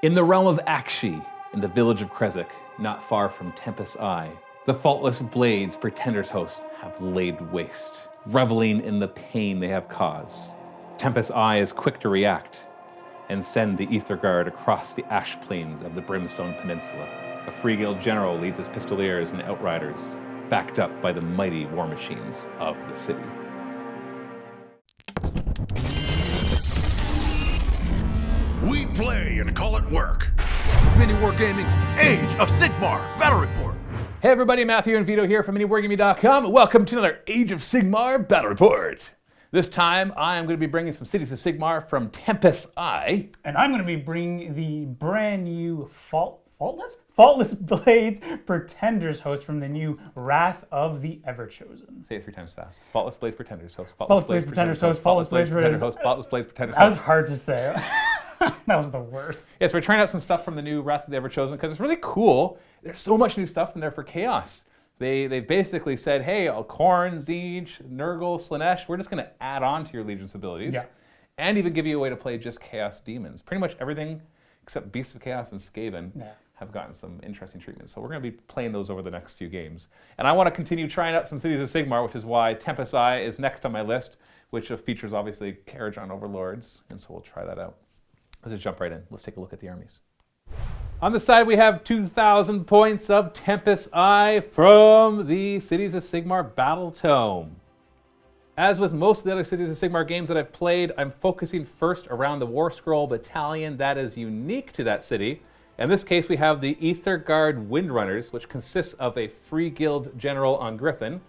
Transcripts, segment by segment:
In the realm of Akshi, in the village of Krezik, not far from Tempest Eye, the Faultless Blades Pretender's hosts have laid waste, reveling in the pain they have caused. Tempest Eye is quick to react and send the Ether Guard across the ash plains of the Brimstone Peninsula. A Free Guild general leads his pistoliers and outriders, backed up by the mighty war machines of the city. We play and call it work. MiniWarGaming's Age of Sigmar Battle Report. Hey everybody, Matthew and Vito here from MiniWarGaming.com. Welcome to another Age of Sigmar Battle Report. This time, I am going to be bringing some cities of Sigmar from Tempest Eye. And I'm going to be bringing the brand new Faultless Blades Pretenders host from the new Wrath of the Everchosen. Say it 3 times fast. Faultless Blades Pretenders host. Faultless Blades Pretenders host. Faultless Blades Pretenders host. Faultless Blades Pretenders host. That was hard to say. That was the worst. Yes, we're trying out some stuff from the new Wrath of the Everchosen because it's really cool. There's so much new stuff in there for Chaos. They basically said, hey, Khorne, Siege, Nurgle, Slaanesh, we're just going to add on to your Legion's abilities. Yeah. And even give you a way to play just Chaos Demons. Pretty much everything except Beasts of Chaos and Skaven have gotten some interesting treatment. So we're going to be playing those over the next few games. And I want to continue trying out some cities of Sigmar, which is why Tempest Eye is next on my list, which features obviously Karajan Overlords. And so we'll try that out. Let's just jump right in. Let's take a look at the armies. On the side, we have 2,000 points of Tempest Eye from the Cities of Sigmar Battle Tome. As with most of the other Cities of Sigmar games that I've played, I'm focusing first around the War Scroll Battalion that is unique to that city. In this case, we have the Ether Guard Windrunners, which consists of a Free Guild General on Griffin,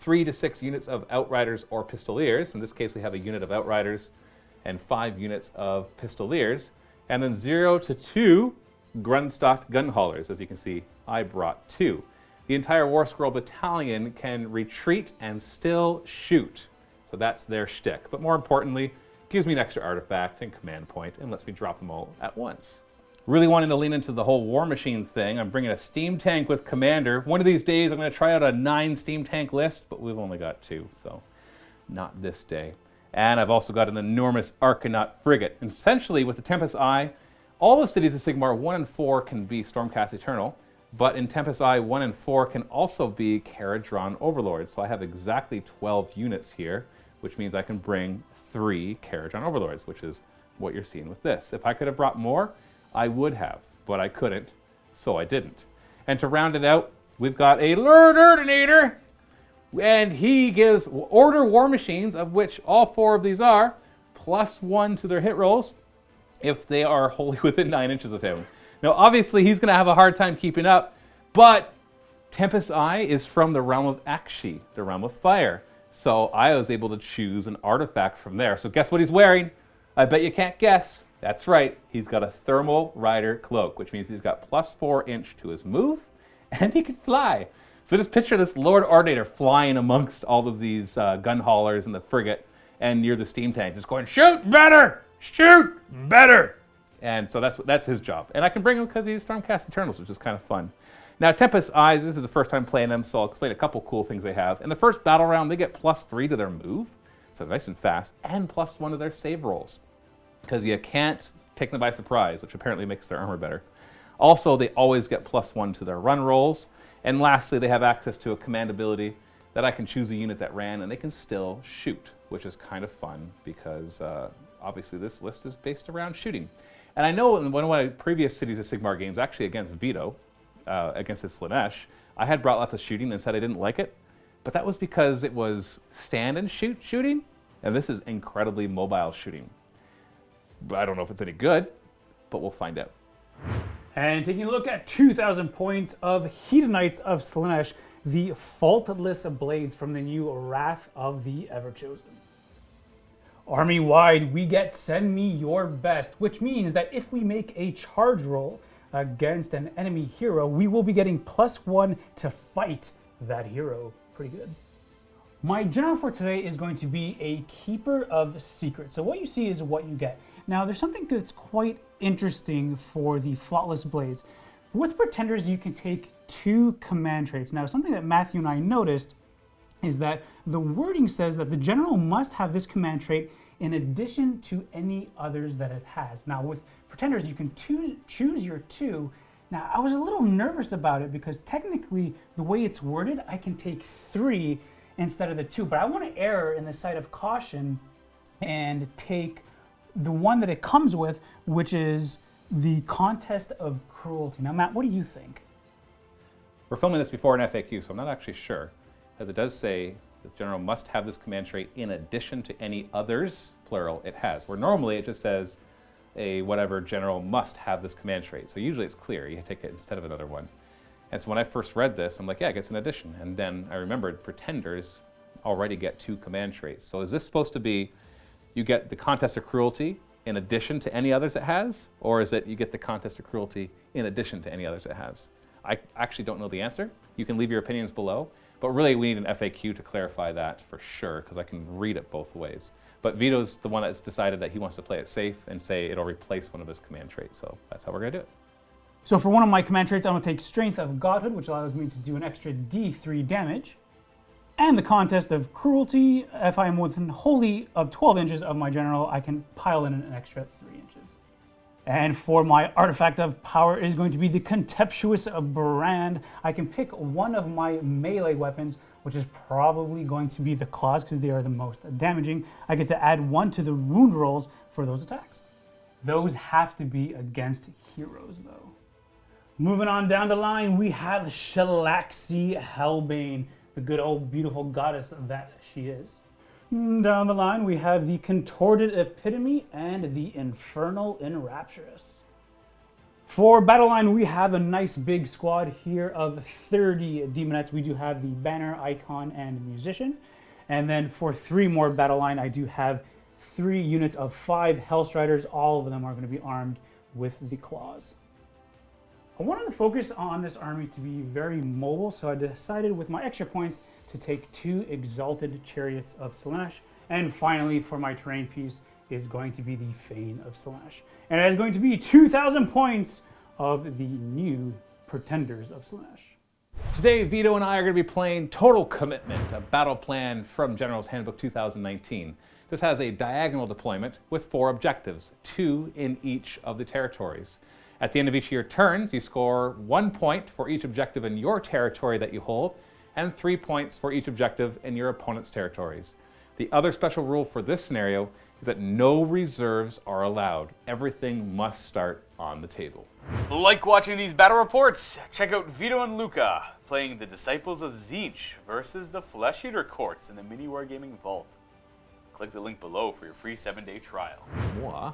3 to 6 units of Outriders or Pistoliers. In this case, we have a unit of Outriders and 5 units of Pistoliers, and then 0 to 2 Grundstock Gun Haulers. As you can see, I brought 2. The entire War Scroll Battalion can retreat and still shoot, so that's their shtick. But more importantly, gives me an extra artifact and command point and lets me drop them all at once. Really wanting to lean into the whole War Machine thing, I'm bringing a Steam Tank with Commander. One of these days I'm going to try out a 9 Steam Tank list, but we've only got 2, so not this day. And I've also got an enormous Arcanaut frigate. And essentially, with the Tempest Eye, all the cities of Sigmar 1 and 4 can be Stormcast Eternal, but in Tempest Eye 1 and 4 can also be Karajan Overlords. So I have exactly 12 units here, which means I can bring 3 Karajan Overlords, which is what you're seeing with this. If I could have brought more, I would have, but I couldn't, so I didn't. And to round it out, we've got a Lord Ordinator, and he gives Order War Machines, of which all 4 of these are, +1 to their hit rolls if they are wholly within 9 inches of him. Now, obviously, he's going to have a hard time keeping up, but Tempest Eye is from the realm of Akshi, the realm of fire. So I was able to choose an artifact from there. So guess what he's wearing? I bet you can't guess. That's right. He's got a Thermal Rider Cloak, which means he's got +4 inch to his move, and he can fly. So just picture this Lord Ordinator flying amongst all of these gun haulers and the frigate and near the steam tank, just going, shoot better! Shoot better! And so that's his job. And I can bring him because he's Stormcast Eternals, which is kind of fun. Now, Tempest Eyes, this is the first time playing them, so I'll explain a couple cool things they have. In the first battle round, they get +3 to their move, so nice and fast, and +1 to their save rolls, because you can't take them by surprise, which apparently makes their armor better. Also, they always get +1 to their run rolls. And lastly, they have access to a command ability that I can choose a unit that ran and they can still shoot, which is kind of fun because obviously this list is based around shooting. And I know in one of my previous Cities of Sigmar games, actually against Vito, against his Slaanesh, I had brought lots of shooting and said I didn't like it, but that was because it was stand and shoot shooting, and this is incredibly mobile shooting. I don't know if it's any good, but we'll find out. And taking a look at 2,000 points of Hedonites of Slaanesh, the Faultless Blades from the new Wrath of the Everchosen. Army-wide, we get Send Me Your Best, which means that if we make a charge roll against an enemy hero, we will be getting +1 to fight that hero. Pretty good. My general for today is going to be a Keeper of Secrets. So what you see is what you get. Now, there's something that's quite interesting for the Faultless Blades. With Pretenders, you can take 2 command traits. Now, something that Matthew and I noticed is that the wording says that the general must have this command trait in addition to any others that it has. Now with Pretenders, you can choose your 2. Now I was a little nervous about it because technically the way it's worded, I can take 3 instead of the 2, but I want to err in the side of caution and take the one that it comes with, which is the Contest of Cruelty. Now Matt, what do you think? We're filming this before an FAQ, so I'm not actually sure, as it does say the general must have this command trait in addition to any others, plural, it has. Where normally it just says a whatever general must have this command trait. So usually it's clear, you take it instead of another one. And so when I first read this, I'm like, yeah, it gets an addition. And then I remembered Pretenders already get 2 command traits. So is this supposed to be, you get the Contest of Cruelty in addition to any others it has? Or is it you get the Contest of Cruelty in addition to any others it has? I actually don't know the answer. You can leave your opinions below. But really, we need an FAQ to clarify that for sure, because I can read it both ways. But Vito's the one that's decided that he wants to play it safe and say it'll replace one of his command traits. So that's how we're going to do it. So for one of my command traits, I'm going to take Strength of Godhood, which allows me to do an extra D3 damage. And the Contest of Cruelty, if I am within wholly of 12 inches of my general, I can pile in an extra 3 inches. And for my Artifact of Power is going to be the Contemptuous Brand. I can pick one of my melee weapons, which is probably going to be the claws because they are the most damaging. I get to add 1 to the wound rolls for those attacks. Those have to be against heroes though. Moving on down the line, we have Shalaxi Hellbane, the good old beautiful goddess that she is. Down the line, we have the Contorted Epitome and the Infernal Enrapturous. For Battle Line, we have a nice big squad here of 30 Demonettes. We do have the Banner, Icon, and Musician. And then for 3 more Battle Line, I do have 3 units of 5 Hellstriders. All of them are going to be armed with the Claws. I wanted to focus on this army to be very mobile, so I decided with my extra points to take 2 Exalted Chariots of Slaanesh. And finally, for my terrain piece, is going to be the Fane of Slaanesh. And it is going to be 2,000 points of the new Pretenders of Slaanesh. Today, Vito and I are going to be playing Total Commitment, a battle plan from General's Handbook 2019. This has a diagonal deployment with 4 objectives, 2 in each of the territories. At the end of each of your turns, you score 1 point for each objective in your territory that you hold, and 3 points for each objective in your opponent's territories. The other special rule for this scenario is that no reserves are allowed. Everything must start on the table. Like watching these battle reports? Check out Vito and Luca playing the Disciples of Tzeentch versus the Flesh Eater Courts in the MiniWarGaming Vault. Click the link below for your free 7-day trial. Moi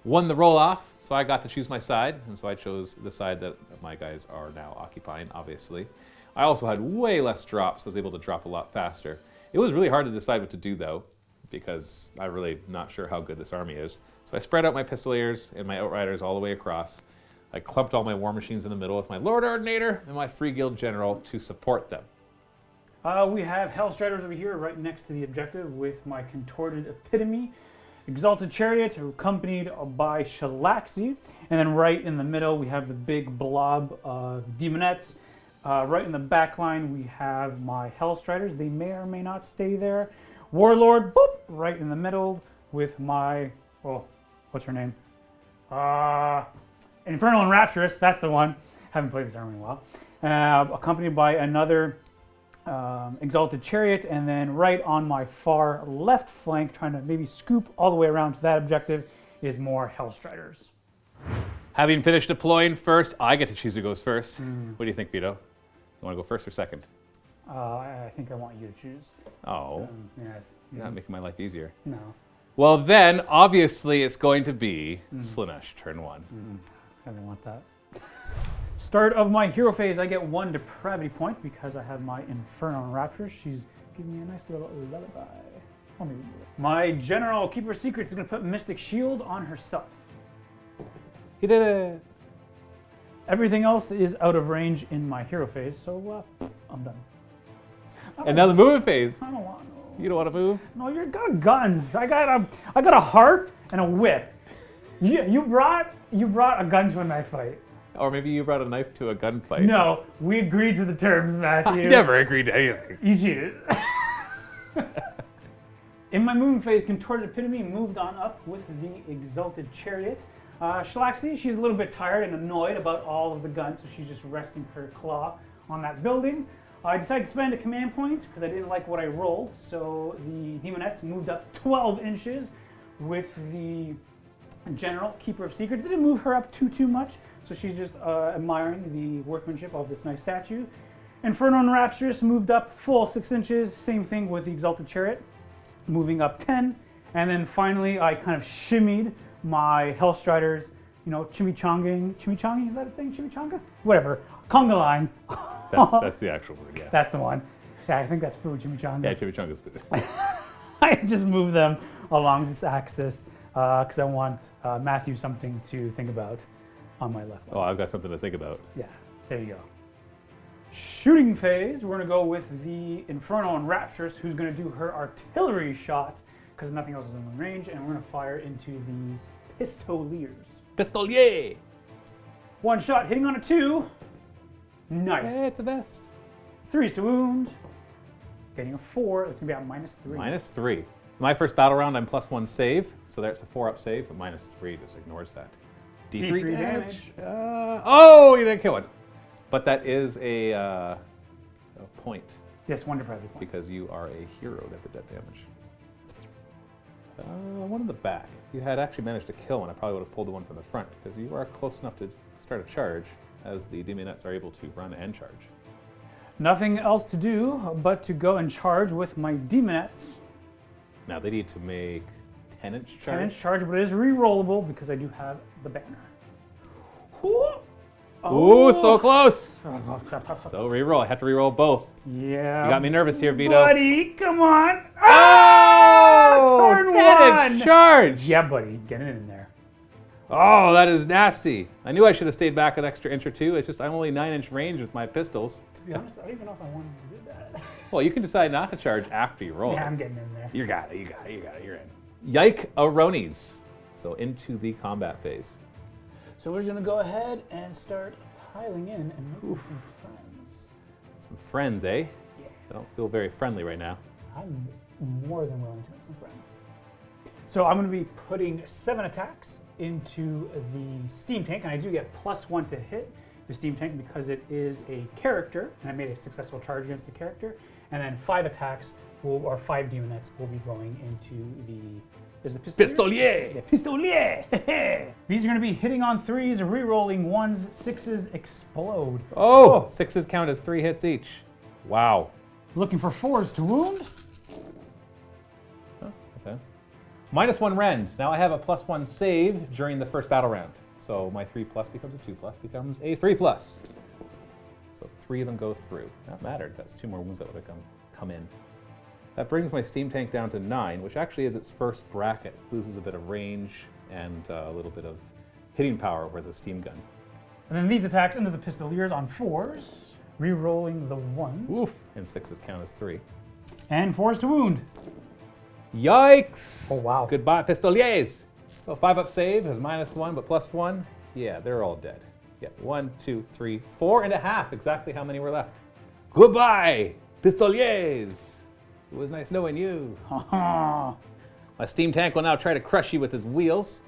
won the roll-off, so I got to choose my side, and so I chose the side that my guys are now occupying, obviously. I also had way less drops, so I was able to drop a lot faster. It was really hard to decide what to do, though, because I'm really not sure how good this army is. So I spread out my Pistoliers and my Outriders all the way across. I clumped all my War Machines in the middle with my Lord Ordinator and my Free Guild General to support them. We have Hellstriders over here right next to the objective with my Contorted Epitome, Exalted Chariot accompanied by Shalaxi, and then right in the middle we have the big blob of Demonettes. Right in the back line we have my Hellstriders. They may or may not stay there. Warlord, boop, right in the middle with my, oh, what's her name? Infernal Enrapturous, that's the one. Haven't played this army in a while. Accompanied by another Exalted Chariot, and then right on my far left flank, trying to maybe scoop all the way around to that objective, is more Hellstriders. Having finished deploying first, I get to choose who goes first. What do you think, Vito? You want to go first or second? I think I want you to choose. Oh, Yes. you're not making my life easier. No. Well then, obviously it's going to be Slaanesh, turn 1. I don't want that. Start of my hero phase, I get 1 depravity point because I have my Infernal Rapture. She's giving me a nice little lullaby. Or maybe my General Keeper Secrets is going to put Mystic Shield on herself. He did it! Everything else is out of range in my hero phase, so I'm done. And now the movement phase. I don't want no. You don't want to move? No, you got guns. I got a harp and a whip. You brought a gun to a knife fight. Or maybe you brought a knife to a gunfight. No, we agreed to the terms, Matthew. I never agreed to anything. You cheated. In my moving phase, Contorted Epitome moved on up with the Exalted Chariot. Shalaxi, she's a little bit tired and annoyed about all of the guns, so she's just resting her claw on that building. I decided to spend a command point because I didn't like what I rolled, so the Demonettes moved up 12 inches with the General, Keeper of Secrets. Didn't move her up too much, so she's just admiring the workmanship of this nice statue. Inferno and Rapturous moved up full 6 inches, same thing with the Exalted Chariot, moving up 10. And then finally, I kind of shimmied my Hellstriders, chimichanging, is that a thing, chimichanga? Whatever, conga line. That's the actual word, yeah. That's the one. Yeah, I think that's food, chimichanga. Yeah, chimichanga's food. I just move them along this axis because I want Matthew something to think about on my left. Oh, I've got something to think about. Yeah, there you go. Shooting phase, we're going to go with the Inferno and Rapturous, who's going to do her artillery shot because nothing else is in range, and we're going to fire into these Pistoliers. Pistolier! One shot hitting on a 2. Nice. Hey, it's the best. 3s to wound. Getting a 4. That's going to be at -3. -3. My first battle round, I'm +1 save, so there's a 4-up save, but -3 just ignores that. D3 damage. Oh, you didn't kill it. But that is a point. Yes, one depravity point. Because you are a hero that did that damage. One in the back. You had actually managed to kill one. I probably would have pulled the one from the front because you are close enough to start a charge as the Demonettes are able to run and charge. Nothing else to do but to go and charge with my Demonettes. Now they need to make 10-inch charge. 10-inch charge, but it is re-rollable because I do have the banner. Ooh, so close! So re-roll. I have to re-roll both. Yeah. You got me nervous here, Vito. Buddy, come on. Oh! Turn 10-inch 1. charge! Yeah, buddy, get it in there. Oh, that is nasty. I knew I should have stayed back an extra inch or 2. It's just I'm only 9-inch range with my pistols. To be honest, I don't even know if I wanted to do that. Well, you can decide not to charge after you roll. Yeah, I'm getting in there. You got it, you're in. Yike-a-ronies. So into the combat phase. So we're just going to go ahead and start piling in and making some friends. Some friends, eh? Yeah. I don't feel very friendly right now. I'm more than willing to make some friends. So I'm going to be putting 7 attacks into the Steam Tank, and I do get +1 to hit the Steam Tank because it is a character, and I made a successful charge against the character. And then 5 attacks, or 5 Demonettes, will be going into the... Is it Pistolier? Yeah, Pistolier! These are going to be hitting on 3s, re-rolling 1s, 6s explode. Oh! 6s count as 3 hits each. Wow. Looking for 4s to wound. Oh, okay. -1 rend. Now I have a +1 save during the first battle round. So my 3+ becomes a 2+, becomes a 3+. So 3 of them go through. That mattered. That's 2 more wounds that would have come in. That brings my Steam Tank down to 9, which actually is its first bracket. Loses a bit of range and a little bit of hitting power with the Steam Gun. And then these attacks into the Pistoliers on 4s, re-rolling the 1s. Oof! And 6s count as 3. And 4s to wound. Yikes! Oh, wow. Goodbye, Pistoliers! So 5-up save is -1, but +1. Yeah, they're all dead. Yeah, 1, 2, 3, 4.5. Exactly how many were left. Goodbye, Pistoliers! It was nice knowing you. My Steam Tank will now try to crush you with his wheels.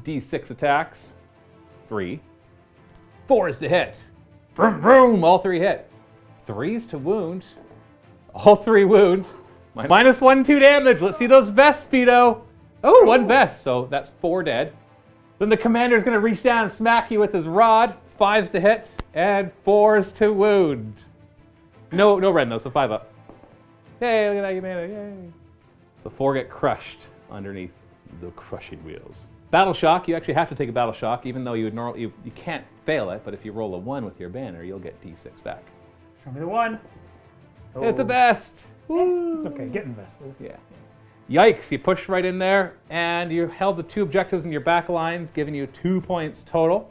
D6 attacks. 3. 4s to hit. Vroom, vroom. All 3 hit. 3s to wound. All 3 wound. -1, 2 damage. Let's see those vests, Vito. Oh, 1 vest. So that's 4 dead. Then the commander's going to reach down and smack you with his rod. 5s to hit and 4s to wound. No red, though, so 5-up. Hey, look at that, you made it, yay. So 4 get crushed underneath the crushing wheels. Battle Shock, you actually have to take a Battle Shock, even though you can't fail it, but if you roll a 1 with your banner, you'll get D6 back. Show me the 1. Oh. It's the best. Woo. It's okay, get invested. Yeah. Yikes, you pushed right in there, and you held the 2 objectives in your back lines, giving you 2 points total.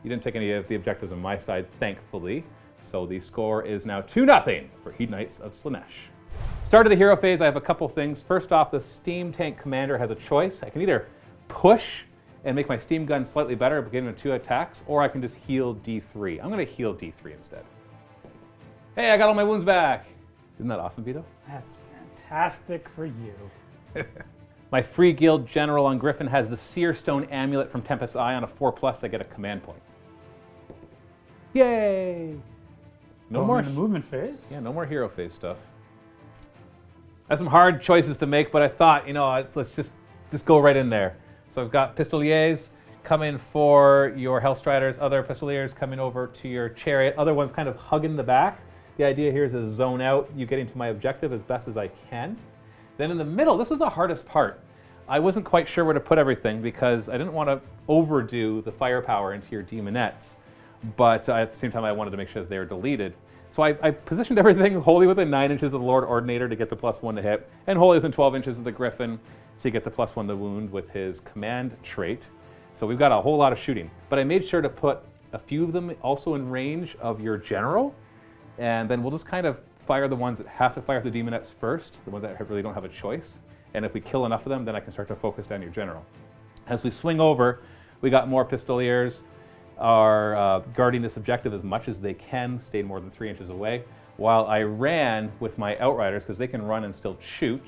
You didn't take any of the objectives on my side, thankfully. So the score is now 2-0 for Hedonites of Slaanesh. Start of the hero phase, I have a couple things. First off, the Steam Tank commander has a choice. I can either push and make my Steam Gun slightly better, but getting 2 attacks, or I can just heal D3. I'm going to heal D3 instead. Hey, I got all my wounds back. Isn't that awesome, Vito? That's fantastic for you. My free guild general on Griffin has the Seer Stone Amulet from Tempest Eye. On a 4+, I get a command point. Yay! No Going more in the movement phase. Yeah, no more hero phase stuff. I have some hard choices to make, but I thought, let's just go right in there. So I've got Pistoliers coming for your Hellstriders, other Pistoliers coming over to your Chariot, other ones kind of hugging the back. The idea here is to zone out you getting to my objective as best as I can. Then in the middle, this was the hardest part. I wasn't quite sure where to put everything because I didn't want to overdo the firepower into your Demonettes, but at the same time I wanted to make sure that they were deleted. So I positioned everything wholly within 9 inches of the Lord Ordinator to get the +1 to hit, and wholly within 12 inches of the Griffin to get the +1 to wound with his command trait. So we've got a whole lot of shooting. But I made sure to put a few of them also in range of your general, and then we'll just kind of fire the ones that have to fire the Demonettes first, the ones that really don't have a choice. And if we kill enough of them, then I can start to focus down your general. As we swing over, we got more Pistoliers are guarding this objective as much as they can, stayed more than 3 inches away, while I ran with my Outriders, because they can run and still shoot,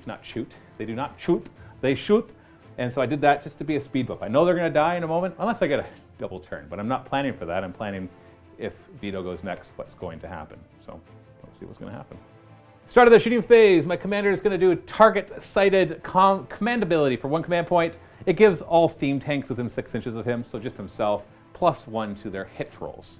not shoot. They do not shoot, they shoot. And so I did that just to be a speed bump. I know they're going to die in a moment, unless I get a double turn, but I'm not planning for that. I'm planning if Vito goes next, what's going to happen. So let's see what's going to happen. Start of the shooting phase, my commander is going to do a target-sighted command ability for 1 command point. It gives all steam tanks within 6 inches of him, so just himself, +1 to their hit rolls.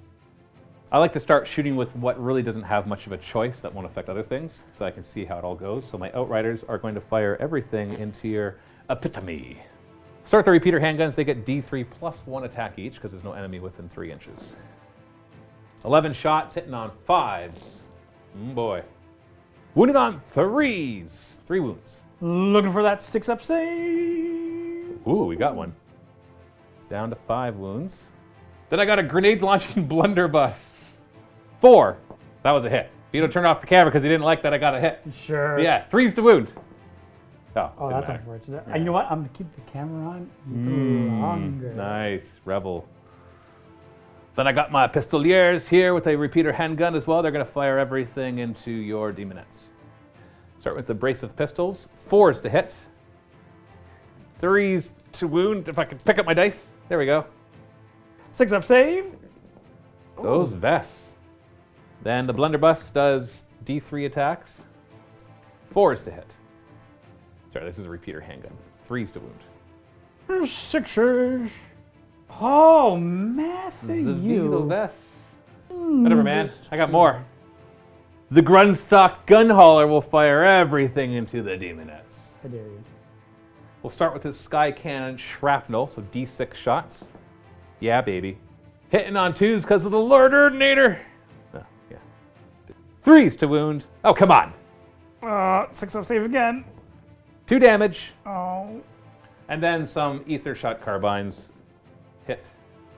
I like to start shooting with what really doesn't have much of a choice that won't affect other things, so I can see how it all goes. So my Outriders are going to fire everything into your epitome. Start the repeater handguns, they get D3 +1 attack each, because there's no enemy within 3 inches. 11 shots, hitting on 5s. Boy. Wounded on 3s. 3 wounds. Looking for that 6-up save. Ooh, we got one. It's down to 5 wounds. Then I got a grenade launching blunderbuss. 4. That was a hit. Vito turned off the camera because he didn't like that I got a hit. Sure. Yeah, 3s to wound. Oh, that's matter. unfortunate. Yeah. You know what? I'm going to keep the camera on even longer. Nice. Rebel. Then I got my Pistoliers here with a repeater handgun as well. They're going to fire everything into your Demonettes. Start with the brace of pistols. 4s to hit. 3s to wound. If I can pick up my dice. There we go. 6-up save. Those vests. Then the blunderbuss does D3 attacks. 4s to hit. Sorry, this is a repeater handgun. 3s to wound. 6s. Oh, math The you. Vito vests. Whatever, man. I got more. The Grunstock gun hauler will fire everything into the Demonettes. I dare you. We'll start with his Sky Cannon Shrapnel, so D6 shots. Yeah, baby. Hitting on 2s because of the Lord Ordinator. Oh, yeah. 3s to wound. Oh, come on. 6-up save again. 2 damage. Oh. And then some Ether Shot Carbines. Hit.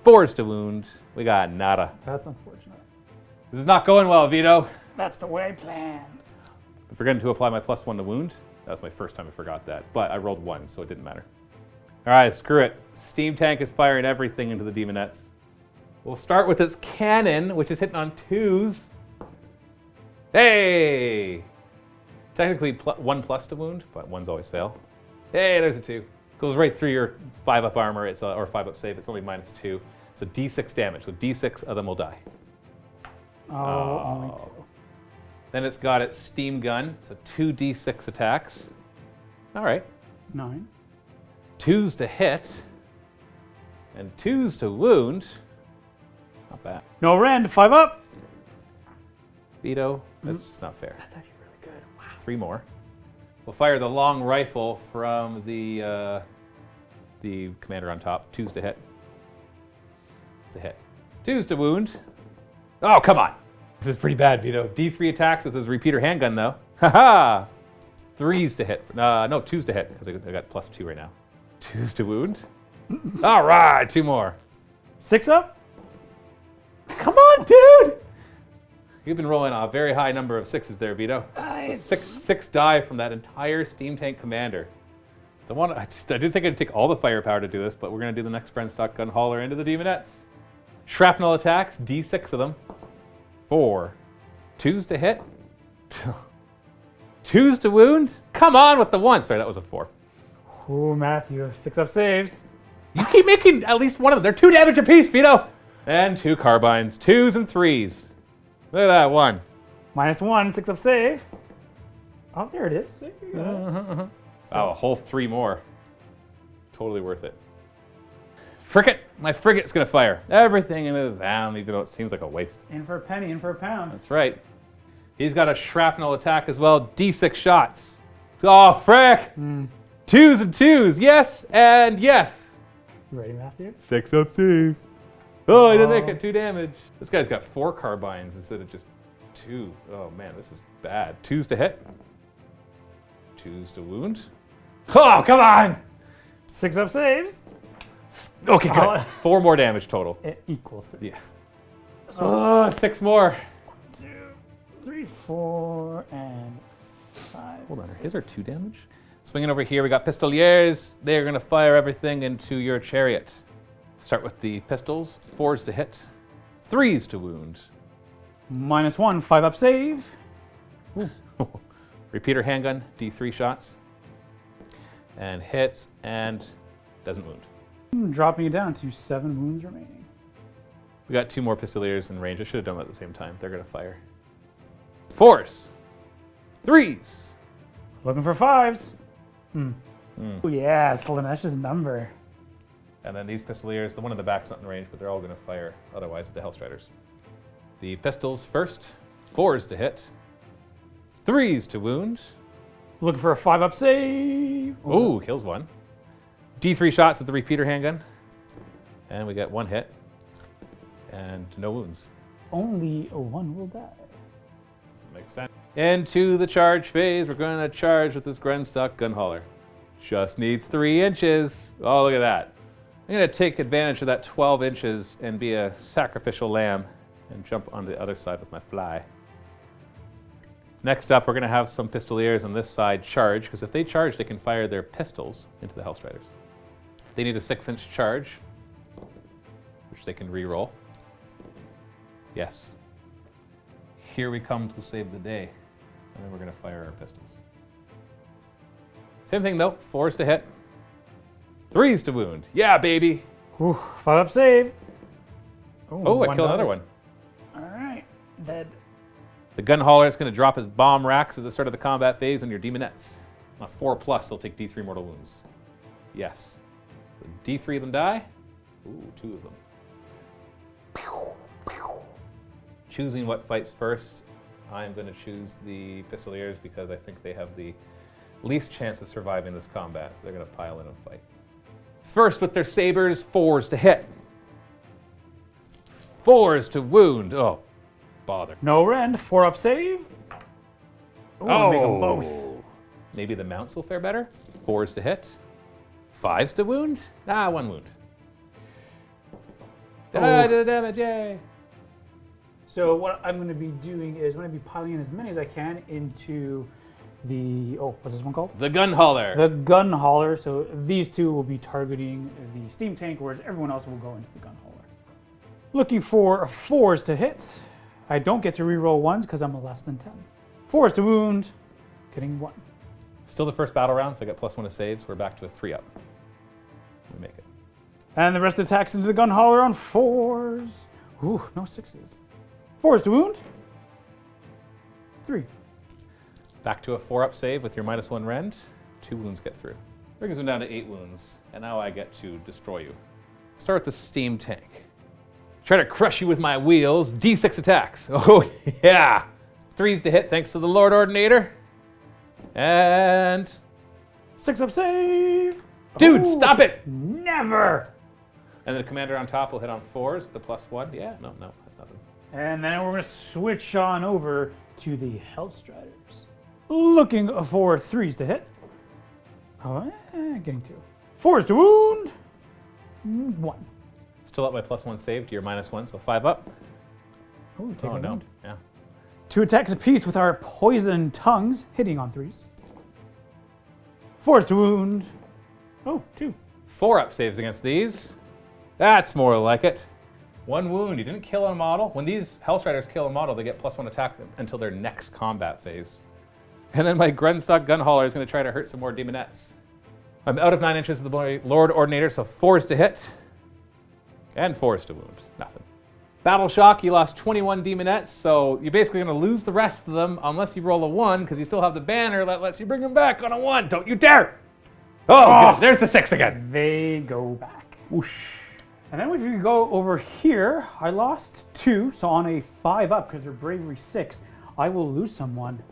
4s to wound. We got nada. That's unfortunate. This is not going well, Vito. That's the way I planned. I'm forgetting to apply my +1 to wound. That was my first time I forgot that. But I rolled 1, so it didn't matter. All right, screw it. Steam Tank is firing everything into the Demonettes. We'll start with its cannon, which is hitting on 2s. Hey! Technically 1+ to wound, but 1s always fail. Hey, there's a 2. Goes right through your 5-up armor, or 5-up save. It's only -2. So D6 damage. So D6 of them will die. Only 2. Then it's got its steam gun, so 2 D6 attacks. All right. 9. 2s to hit, and 2s to wound. Not bad. No rend, 5-up. Vito, that's just not fair. That's actually really good. Wow. 3 more. We'll fire the long rifle from the commander on top. 2s to hit. It's a hit. 2s to wound. Oh, come on. This is pretty bad, Vito. D3 attacks with his repeater handgun, though. Ha-ha! 3s to hit. No, 2s to hit, because I got +2 right now. 2s to wound. All right, 2 more. 6-up. Come on, dude! You've been rolling a very high number of 6s there, Vito. Nice. So 6 die from that entire Steam Tank commander. I didn't think I'd take all the firepower to do this, but we're going to do the next Grunstock gun hauler into the Demonettes. Shrapnel attacks, D6 of them. 4. 2s to hit. 2s to wound. Come on with the 1. Sorry, that was a 4. Ooh, Matthew, 6 up saves. You keep making at least one of them. They're 2 damage apiece, Vito. And 2 carbines, 2s and 3s. Look at that 1. -1, 6 up save. Oh, there it is. There you go. Oh, a whole 3 more. Totally worth it. Frigate. My frigate's going to fire everything into the down, even though it seems like a waste. In for a penny, in for a pound. That's right. He's got a shrapnel attack as well. D6 shots. Oh, frick. 2s and 2s. Yes and yes. You ready, Matthew? 6 up save. Oh, I didn't make it 2 damage. This guy's got 4 carbines instead of just 2. Oh, man, this is bad. 2s to hit. 2s to wound. Oh, come on. 6 up saves. Okay, good. 4 more damage total. It equals 6. Yes. Oh, 6 more. 2, 3, 4, and 5. Hold on, his are 2 damage? Swinging over here, we got pistoliers. They're going to fire everything into your chariot. Start with the pistols. 4s to hit. 3s to wound. -1, 5 up save. Repeater handgun, D3 shots. And hits and doesn't wound. Dropping it down to 7 wounds remaining. We got 2 more pistoliers in range. I should have done them at the same time. They're going to fire. 4s. 3s. Looking for 5s. Oh, yeah, Slaanesh's number. And then these pistoliers, the one in the back's not in range, but they're all going to fire otherwise at the Hellstriders. The pistols first. 4s to hit. 3s to wound. Looking for a 5 up save. Ooh, kills 1. D3 shots with the repeater handgun. And we get 1 hit. And no wounds. Only 1 will die. Makes sense. Into the charge phase. We're going to charge with this Grenstock gun hauler. Just needs 3 inches. Oh, look at that. I'm going to take advantage of that 12 inches and be a sacrificial lamb and jump on the other side with my fly. Next up, we're going to have some pistoliers on this side charge, because if they charge, they can fire their pistols into the Hellstriders. They need a 6-inch charge, which they can re-roll. Yes. Here we come to save the day. And then we're going to fire our pistols. Same thing though, 4s to hit. 3s to wound. Yeah, baby. Ooh, 5 up save. Oh, I killed another one. All right, dead. The gun hauler is going to drop his bomb racks at the start of the combat phase on your demonettes. On a 4+, they'll take D3 mortal wounds. Yes. So D3 of them die. Ooh, 2 of them. Choosing what fights first, I'm going to choose the pistoliers because I think they have the least chance of surviving this combat, so they're going to pile in and fight. First with their sabers, 4s to hit. 4s to wound. Oh, bother. No rend, 4 up save. Ooh, make them both. Maybe the mounts will fare better. 4s to hit. 5s to wound. 1 wound. The damage, yay. So what I'm going to be doing is I'm going to be piling in as many as I can into the, what's this one called? The gun hauler. The gun hauler. So these 2 will be targeting the steam tank, whereas everyone else will go into the gun hauler. Looking for 4s to hit. I don't get to reroll 1s because I'm a less than 10. 4s to wound, getting 1. Still the first battle round, so I got +1 to saves. We're back to a 3 up. We make it. And the rest attacks into the gun hauler on 4s. Ooh, no 6s. 4s to wound. 3. Back to a 4-up save with your -1 rend. 2 wounds get through. Brings them down to 8 wounds, and now I get to destroy you. Start with the steam tank. Try to crush you with my wheels. D6 attacks. Oh, yeah. 3s to hit thanks to the Lord Ordinator. And 6 up save. dude, stop it! Never. And the commander on top will hit on 4s with the +1. Yeah, no, that's nothing. And then we're going to switch on over to the Hellstriders. Looking for 3s to hit. Getting 2. 4s to wound. 1. Still up my +1 save to your -1, so 5 up. Ooh, take Oh, a no. wound. Yeah. 2 attacks apiece with our poison tongues, hitting on 3s. 4s to wound. 2. 4-up saves against these. That's more like it. 1 wound. You didn't kill a model. When these Hellstriders kill a model, they get +1 attack until their next combat phase. And then my Grunstock Gunhauler is going to try to hurt some more Demonettes. I'm out of 9 inches of the Lord Ordinator, so 4 is to hit. And 4 is to wound. Nothing. Battle Shock, you lost 21 Demonettes, so you're basically going to lose the rest of them unless you roll a 1, because you still have the banner that lets you bring them back on a 1. Don't you dare! Oh, good. There's the 6 again. They go back. Whoosh. And then if you go over here, I lost 2, so on a 5 up, because they're bravery 6, I will lose someone.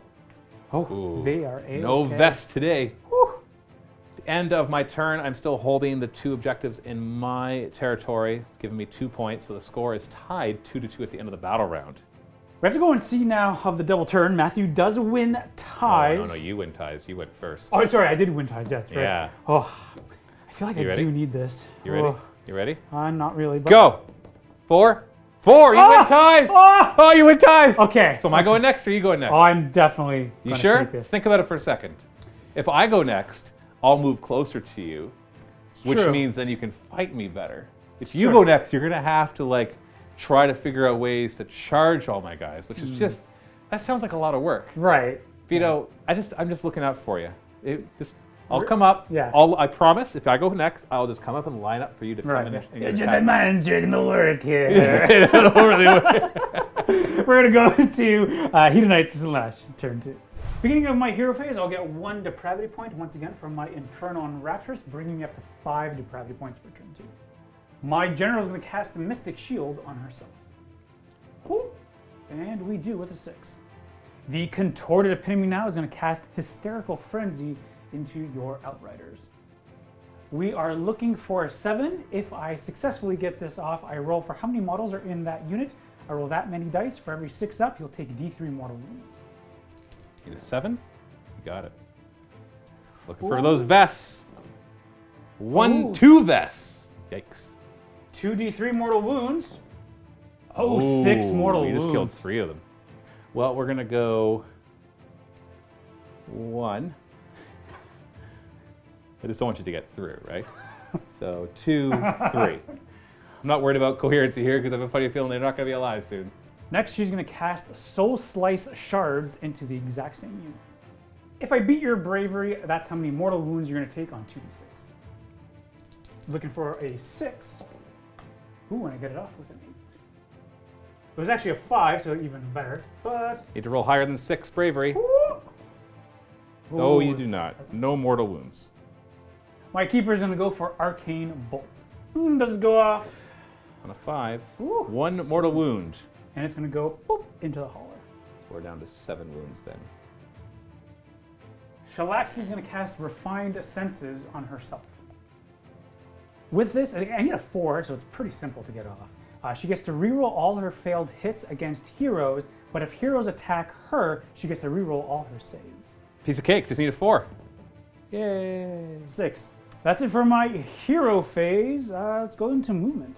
Oh, Ooh. they are A-okay. No vest today. Whew. The end of my turn, I'm still holding the 2 objectives in my territory, giving me 2 points, so the score is tied 2-2 at the end of the battle round. We have to go and see now of the double turn. Matthew does win ties. Oh, no, you win ties. You went first. Oh, sorry, I did win ties. Yeah, that's right. Yeah. Oh, I feel like You I ready? do need this. You ready? Oh, You ready? I'm not really. But... Go! 4. 4! You win ties! Oh, you win ties! Okay. So am I going next or are you going next? Oh, I'm definitely. You gonna sure? Take this. Think about it for a second. If I go next, I'll move closer to you, which true. means then you can fight me better. If you true. go next, you're gonna have to like try to figure out ways to charge all my guys, which is just that sounds like a lot of work. Right. Vito, I'm just looking out for you. I'll come up. Yeah. I promise. If I go next, I'll just come up and line up for you to come in. And attack. man's doing the work here. It'll really work. We're gonna go into Hedonites Slaanesh, turn 2. Beginning of my hero phase, I'll get 1 depravity point once again from my Inferno and Rapturous, bringing me up to 5 depravity points for turn 2. My general is going to cast the Mystic Shield on herself. Ooh. And we do with a 6. The Contorted Epitome now is going to cast Hysterical Frenzy into your Outriders. We are looking for a 7. If I successfully get this off, I roll for how many models are in that unit. I roll that many dice. For every 6 up, you'll take D3 mortal wounds. Need a 7? You got it. Looking for those vests. Ooh. 2 vests. Yikes. 2d3 mortal wounds. Oh, 6 mortal wounds. You just killed 3 of them. Well, we're gonna go 1. I just don't want you to get through, right? So 2, 3. I'm not worried about coherency here because I have a funny feeling they're not gonna be alive soon. Next, she's going to cast Soul Slice Shards into the exact same unit. If I beat your bravery, that's how many mortal wounds you're going to take on 2d6. Looking for a 6. Ooh, and I get it off with an 8. It was actually a 5, so even better. But Need to roll higher than 6 bravery. No, you do not. No mortal wounds. My keeper is going to go for Arcane Bolt. Does it go off? On a 5. Ooh, 1 mortal wound. and it's going to go boop, into the hauler. So we're down to 7 wounds then. Shalaxi is going to cast Refined Senses on herself. With this, I need a 4, so it's pretty simple to get off. She gets to reroll all her failed hits against heroes, but if heroes attack her, she gets to reroll all her saves. Piece of cake, just need a 4. Yay! 6. That's it for my hero phase. Let's go into movement.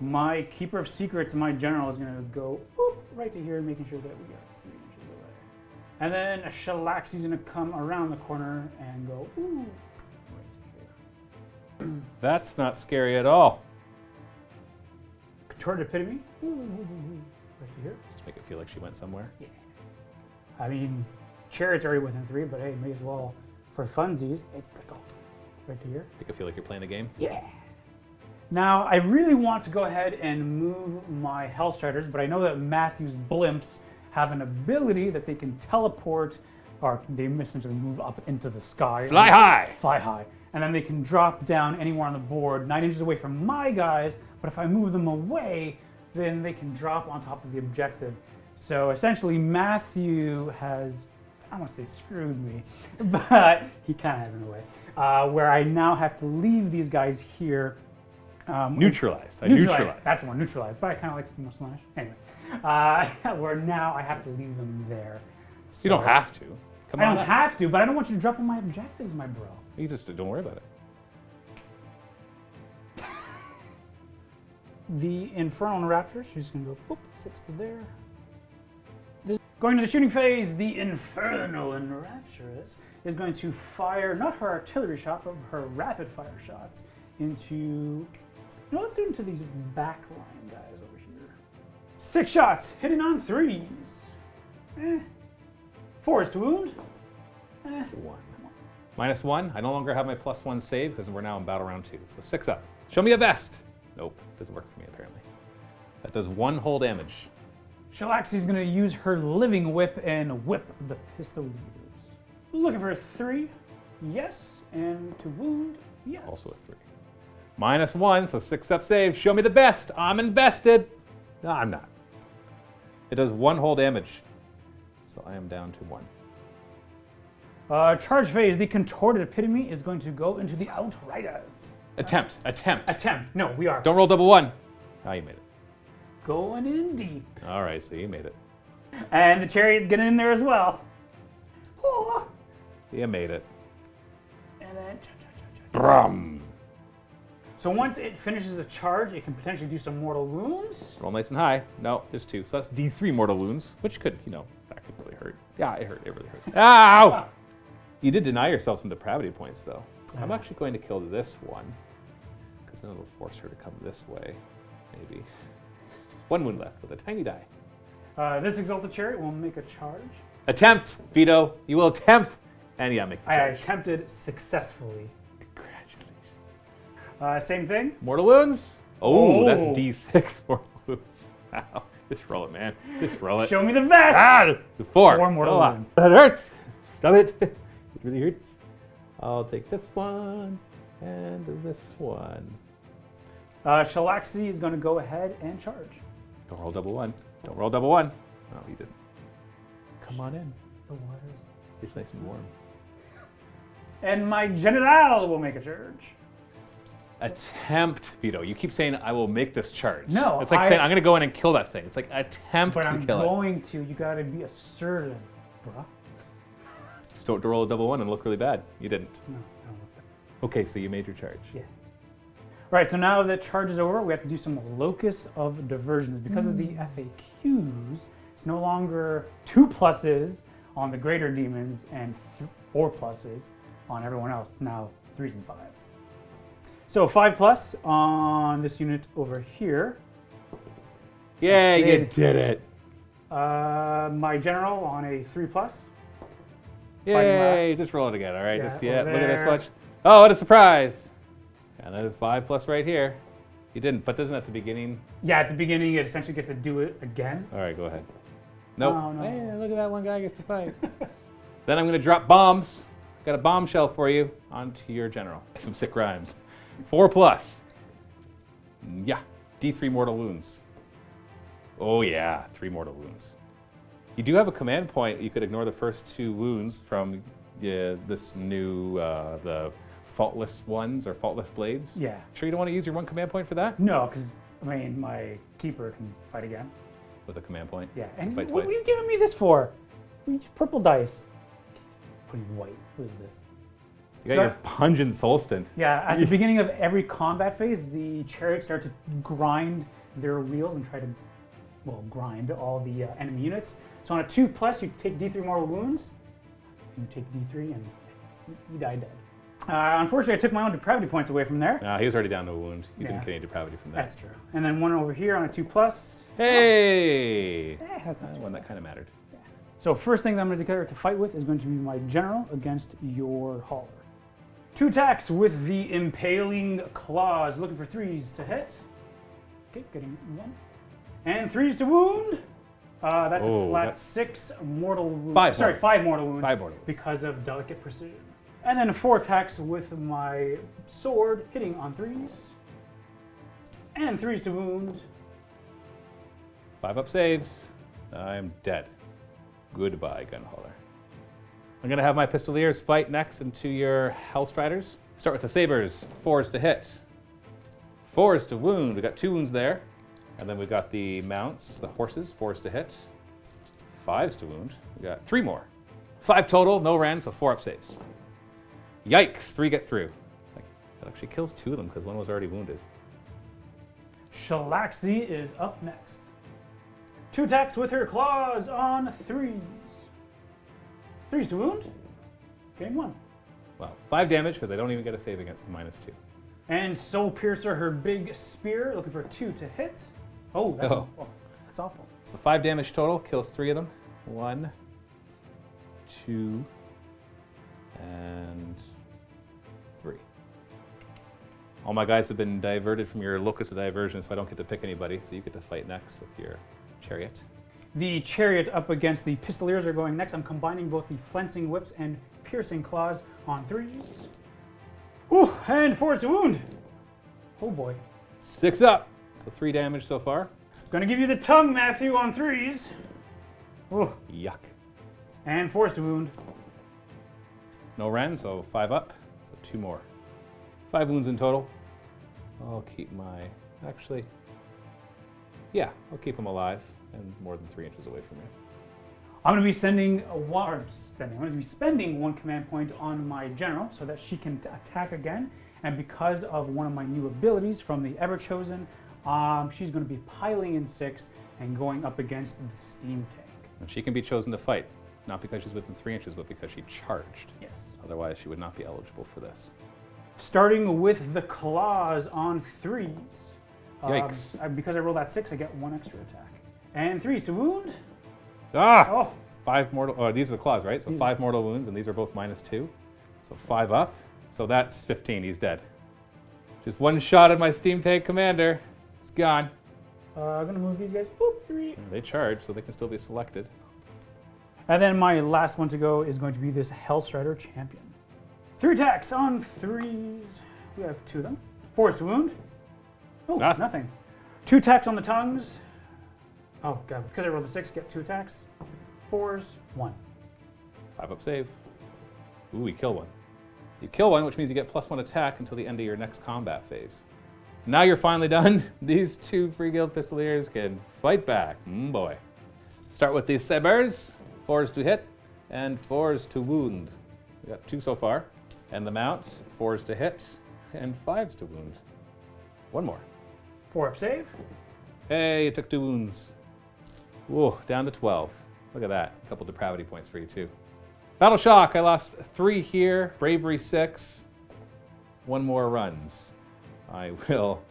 My Keeper of Secrets, my general, is going to go boop, right to here, making sure that we got 3 inches away. And then Shalaxi's going to come around the corner and go ooh, right to here. That's not scary at all. Contorted Epitome, ooh, right to here. Just make it feel like she went somewhere. Yeah. I mean, Chariot's already within 3, but hey, may as well, for funsies, go right to here. Make it feel like you're playing a game. Yeah. Now, I really want to go ahead and move my Hellstriders, but I know that Matthew's blimps have an ability that they can teleport, or they essentially move up into the sky. Fly high! Fly high. And then they can drop down anywhere on the board, 9 inches away from my guys, but if I move them away, then they can drop on top of the objective. So essentially, Matthew has, I don't want to say screwed me, but he kind of has in a way, where I now have to leave these guys here. Neutralized. Neutralized. That's the one, neutralized. But I kind of like Sigmar Slaanesh. Anyway, where now I have to leave them there. So, You don't have to. Come I on. don't have to, but I don't want you to drop on my objectives, my bro. You just don't worry about it. The Infernal Raptor, she's going to go boop, 6 to there. Going to the shooting phase, the Infernal and Rapturous is going to fire, not her artillery shot, but her rapid fire shots into, let's do it into these backline guys over here. 6 shots, hitting on 3s. 4 is to wound. 1. -1. I no longer have my +1 save because we're now in battle round 2. So 6 up. Show me a vest. Nope, doesn't work for me apparently. That does 1 whole damage. Shalaxi's going to use her living whip and whip the pistoliers. Looking for a 3. Yes. And to wound. Yes. Also a 3. -1, so 6 up save. Show me the best. I'm invested. No, I'm not. It does 1 whole damage. So I am down to 1. Charge phase, the contorted epitome is going to go into the Outriders. Attempt. No, we are. Don't roll double 1. Ah, you made it. Going in deep. All right, so you made it. And the chariot's getting in there as well. Oh. You made it. And then... Brum. So once it finishes a charge, it can potentially do some mortal wounds. Roll nice and high. No, there's 2. So that's D3 mortal wounds, which could, that could really hurt. Yeah, it hurt. It really hurt. Ow! You did deny yourself some depravity points, though. I'm actually going to kill this one, because then it'll force her to come this way, maybe. 1 wound left with a tiny die. This Exalted Chariot will make a charge. Attempt, Vito. You will attempt. And yeah, make the I charge. attempted successfully. Congratulations. Same thing. Mortal wounds? Oh, that's Oh. D6 mortal wounds. Wow. Just roll it, man. Just roll it. Show me the vest. Ah! 4. 4 mortal Stop. wounds. That hurts. Stop it. It really hurts. I'll take this one and this one. Shalaxi is going to go ahead and charge. Don't roll double 1. Don't roll double 1. Oh, you didn't. Come on in. The waters. It's nice and warm. And my General will make a charge. Attempt, Vito. You keep saying, I will make this charge. No, It's like saying, I'm going to go in and kill that thing. It's like, attempt But to I'm kill it. going to. You got to be assertive, bruh. Just don't roll a double 1 and look really bad. You didn't. No, don't look bad. Okay, so you made your charge. Yes. Right, so now that charge is over, we have to do some locus of diversions. Because of the FAQs, it's no longer 2 pluses on the greater demons and 4 pluses on everyone else. It's now 3s and 5s. So 5 plus on this unit over here. Yay, you Did. did it. My General on a 3 plus. Yay, last. just roll it again, all right? Yeah, Just, over look at this there. much. Oh, what a surprise. And then 5 plus right here. You didn't, but doesn't at the beginning. Yeah, at the beginning, it essentially gets to do it again. All right, go ahead. Nope. Oh, no. Hey, look at that one guy gets to fight. Then I'm going to drop bombs. Got a bombshell for you onto your general. Some sick rhymes. 4 plus. Yeah, D3 mortal wounds. Oh yeah, 3 mortal wounds. You do have a command point. You could ignore the first 2 wounds from this new, the Faultless ones or Faultless blades. Yeah. Sure you don't want to use your 1 command point for that? No, because, my keeper can fight again. With a command point? Yeah, and Fight what are twice. you giving me this for? Purple dice. Putting white. What is this? You got So- your pungent soul stint. Yeah, at the beginning of every combat phase, the chariots start to grind their wheels and try to, grind all the enemy units. So on a 2 plus, you take D3 mortal wounds. You take D3 and you die dead. Unfortunately, I took my own depravity points away from there. No, he was already down to a wound. You Yeah. didn't get any depravity from that. That's true. And then one over here on a 2 plus. Hey! That's not too One bad. that kind of mattered. So first thing that I'm going to declare to fight with is going to be my general against your hauler. 2 attacks with the impaling claws, looking for 3s to hit. Okay, getting 1. And 3s to wound. That's Oh, a flat that's- 6 mortal wounds. 5 Sorry, mortal. 5 mortal wounds. 5 mortal wounds. Because of delicate precision. And then 4 attacks with my sword, hitting on 3s. And 3s to wound. 5 up saves. I'm dead. Goodbye, gun hauler. I'm going to have my pistoliers fight next into your Hellstriders. Start with the sabers. 4s to hit. 4s to wound. We got 2 wounds there. And then we've got the mounts, the horses. 4s to hit. 5s to wound. We got 3 more. 5 total, no ran, so 4 up saves. Yikes, 3 get through. That actually kills 2 of them because 1 was already wounded. Shalaxi is up next. 2 attacks with her claws on 3s. 3s to wound. Getting 1. Wow, 5 damage because I don't even get a save against the -2. And Soul Piercer, her big spear, looking for 2 to hit. Oh, that's Oh. awful. That's awful. So 5 damage total, kills 3 of them. 1, 2, and 3. All my guys have been diverted from your locus of diversion, so I don't get to pick anybody, so you get to fight next with your chariot. The chariot up against the pistoliers are going next. I'm combining both the flensing whips and piercing claws on 3s. Ooh, and 4 to wound. Oh boy. 6 up. So 3 damage so far. Gonna give you the tongue, Matthew, on 3s. Ooh. Yuck. And 4 to wound. No Ren, so 5 up. So 2 more. 5 wounds in total. I'll keep my... Actually... Yeah, I'll keep him alive and more than 3 inches away from you. I'm going to be spending 1 command point on my general so that she can attack again. And because of one of my new abilities from the Everchosen, she's going to be piling in 6 and going up against the steam tank. And she can be chosen to fight, not because she's within 3 inches, but because she charged. Yes. Otherwise, she would not be eligible for this. Starting with the claws on 3s. Yikes. Because I rolled that 6, I get 1 extra attack. And 3s to wound. Ah! Oh, 5 mortal... Oh, these are the claws, right? So 5 mortal wounds, and these are both -2. So 5 up. So that's 15. He's dead. Just 1 shot at my steam tank commander. It's gone. I'm going to move these guys. Boop, 3. They charge, so they can still be selected. And then my last one to go is going to be this Hellstrider champion. 3 attacks on 3s. We have 2 of them. 4s to wound. Oh, nothing. 2 attacks on the tongues. Oh, God. Because I rolled a 6, get 2 attacks. 4s, 1. 5 up save. Ooh, we kill 1. You kill 1, which means you get +1 attack until the end of your next combat phase. Now you're finally done. These 2 Free Guild Pistoliers can fight back. Boy. Start with these sabers. 4s to hit and 4s to wound. We got 2 so far. And the mounts, 4s to hit and 5s to wound. 1 more. 4 up save. Hey, you took 2 wounds. Whoa, down to 12. Look at that. A couple depravity points for you too. Battle shock. I lost 3 here. Bravery 6. 1 more runs. I will...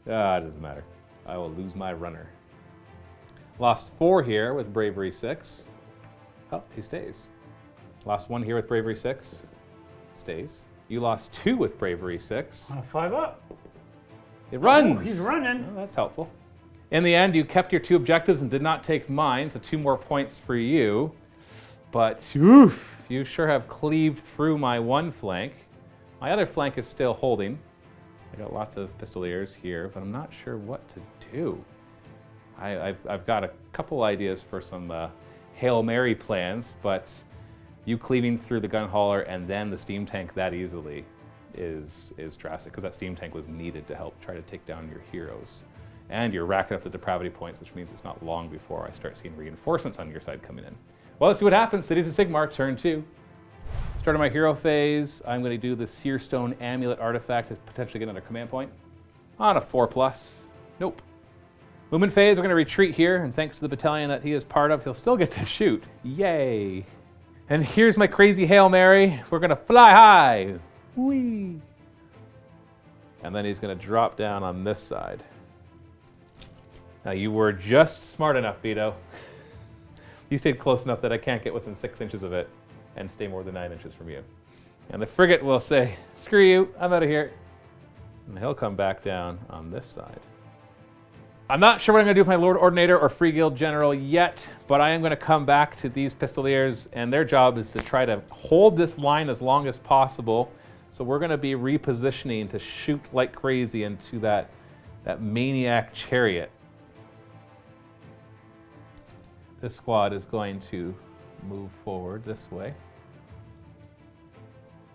it doesn't matter. I will lose my runner. Lost 4 here with Bravery 6. Oh, he stays. Lost 1 here with Bravery 6. Stays. You lost 2 with Bravery 6. 5 up. It runs! Oh, he's running. Oh, that's helpful. In the end, you kept your 2 objectives and did not take mine, so 2 more points for you. But, oof, you sure have cleaved through my 1 flank. My other flank is still holding. I got lots of pistoliers here, but I'm not sure what to do. I've got a couple ideas for some Hail Mary plans, but you cleaving through the gun hauler and then the steam tank that easily is drastic, because that steam tank was needed to help try to take down your heroes. And you're racking up the depravity points, which means it's not long before I start seeing reinforcements on your side coming in. Well, let's see what happens. Cities of Sigmar, turn 2. Starting my hero phase, I'm going to do the Searstone Amulet artifact to potentially get another command point. On a 4+. Nope. Movement phase, we're going to retreat here, and thanks to the battalion that he is part of, he'll still get to shoot. Yay. And here's my crazy Hail Mary. We're going to fly high. Whee! And then he's going to drop down on this side. Now, you were just smart enough, Vito. You stayed close enough that I can't get within 6 inches of it and stay more than 9 inches from you. And the frigate will say, screw you, I'm out of here. And he'll come back down on this side. I'm not sure what I'm going to do with my Lord Ordinator or Free Guild General yet, but I am going to come back to these Pistoliers, and their job is to try to hold this line as long as possible. So we're going to be repositioning to shoot like crazy into that maniac chariot. This squad is going to move forward this way.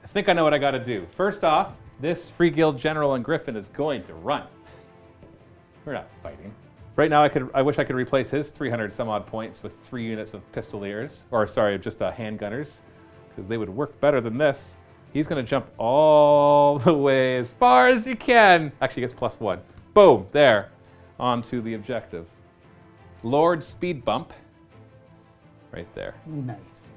I think I know what I got to do. First off, this Free Guild General and Griffin is going to run. We're not fighting. Right now, I wish I could replace his 300 some odd points with 3 units of Pistoliers, or sorry, just handgunners, because they would work better than this. He's going to jump all the way as far as he can. Actually, he gets +1. Boom, there, onto the objective. Lord Speed Bump, right there. Nice.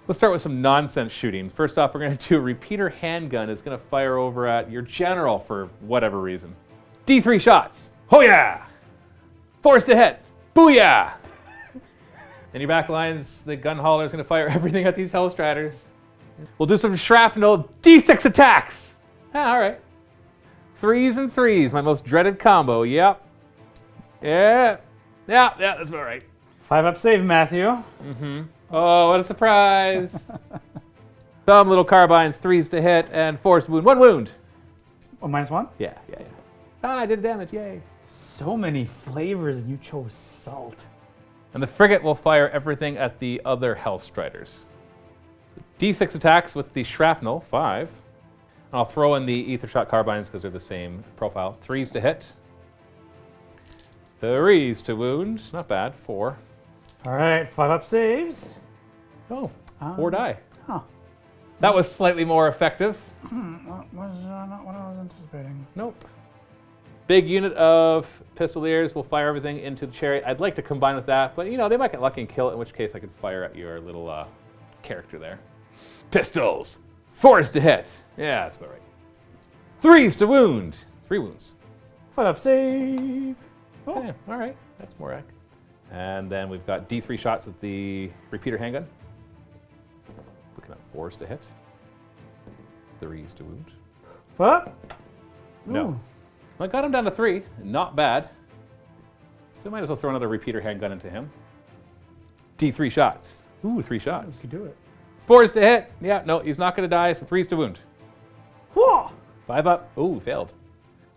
Let's start with some nonsense shooting. First off, we're going to do a repeater handgun. It's going to fire over at your general for whatever reason. D3 shots. Oh yeah! Forced to hit. Booyah! In your back lines, the gun hauler is going to fire everything at these Hellstriders. We'll do some shrapnel. D6 attacks. Ah, all right. 3s and 3s, my most dreaded combo. Yep. Yeah, that's about right. 5-up save, Matthew. Oh, what a surprise. Some little carbines, 3s to hit, and 4s to wound. 1 wound. Oh, -1? Yeah. Ah, I did damage, yay. So many flavors, and you chose salt. And the frigate will fire everything at the other Hellstriders. D6 attacks with the shrapnel, 5. And I'll throw in the ether shot carbines because they're the same profile. 3s to hit. 3s to wound, not bad, 4. All right, 5-up saves. Oh, 4 die. Huh. That was slightly more effective. That was not what I was anticipating. Nope. Big unit of pistoliers will fire everything into the chariot. I'd like to combine with that, but they might get lucky and kill it, in which case I could fire at your little character there. Pistols. 4s to hit. Yeah, that's about right. 3s to wound. 3 wounds. 5-up save. Oh, yeah, all right. That's more accurate. And then we've got D3 shots with the repeater handgun. Looking at 4s to hit. 3s to wound. What? No. I got him down to 3. Not bad. So I might as well throw another repeater handgun into him. D3 shots. Ooh, 3 shots. You could do it. 4s to hit. Yeah, no, he's not going to die, so 3s to wound. Whoa! 5 up. Ooh, failed.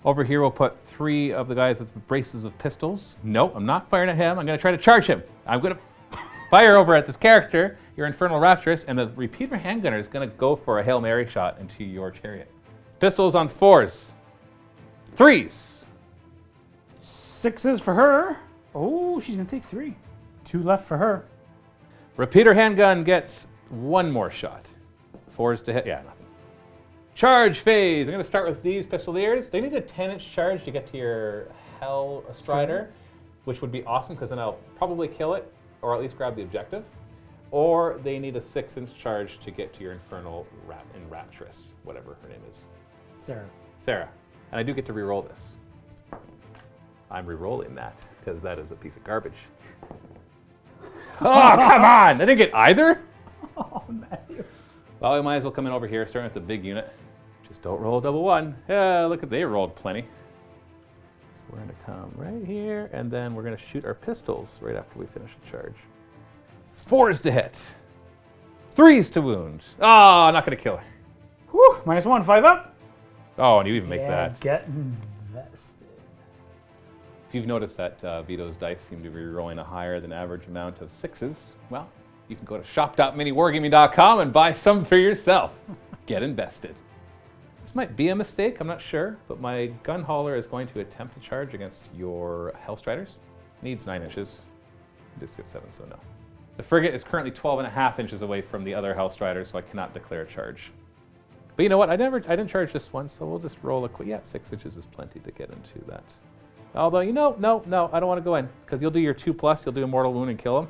Over here, we'll put 3 of the guys with braces of pistols. No, I'm not firing at him. I'm going to try to charge him. I'm going to fire over at this character, your Infernal Rapturous, and the repeater handgunner is going to go for a Hail Mary shot into your chariot. Pistols on 4s. 3s. 6s for her. Oh, she's going to take 3. 2 left for her. Repeater handgun gets 1 more shot. 4s to hit. Yeah, nothing. Charge phase. I'm going to start with these pistoliers. They need a 10-inch charge to get to your Hell Strider, which would be awesome because then I'll probably kill it, or at least grab the objective. Or they need a 6-inch charge to get to your Infernal Rapturous, whatever her name is. Sarah. And I do get to re-roll this. I'm re-rolling that because that is a piece of garbage. Oh, come on! I didn't get either? Oh, Matthew. Well, we might as well come in over here, starting with the big unit. Just don't roll a double 1. Yeah, look at they rolled plenty. So we're going to come right here, and then we're going to shoot our pistols right after we finish the charge. 4s to hit. 3s to wound. Oh, not going to kill her. Whew, -1, 5 up. Oh, and you even make that. Get invested. If you've noticed that Vito's dice seem to be rolling a higher than average amount of 6s, well, you can go to shop.miniwargaming.com and buy some for yourself. Get invested. This might be a mistake, I'm not sure, but my gun hauler is going to attempt to charge against your Hellstriders. Needs 9 inches. Just get 7, so no. The frigate is currently 12.5 inches away from the other Hellstriders, so I cannot declare a charge. But you know what? I didn't charge this one, so we'll just roll a quick. Yeah, 6 inches is plenty to get into that. Although, no, I don't want to go in because you'll do your 2+, you'll do a mortal wound and kill him,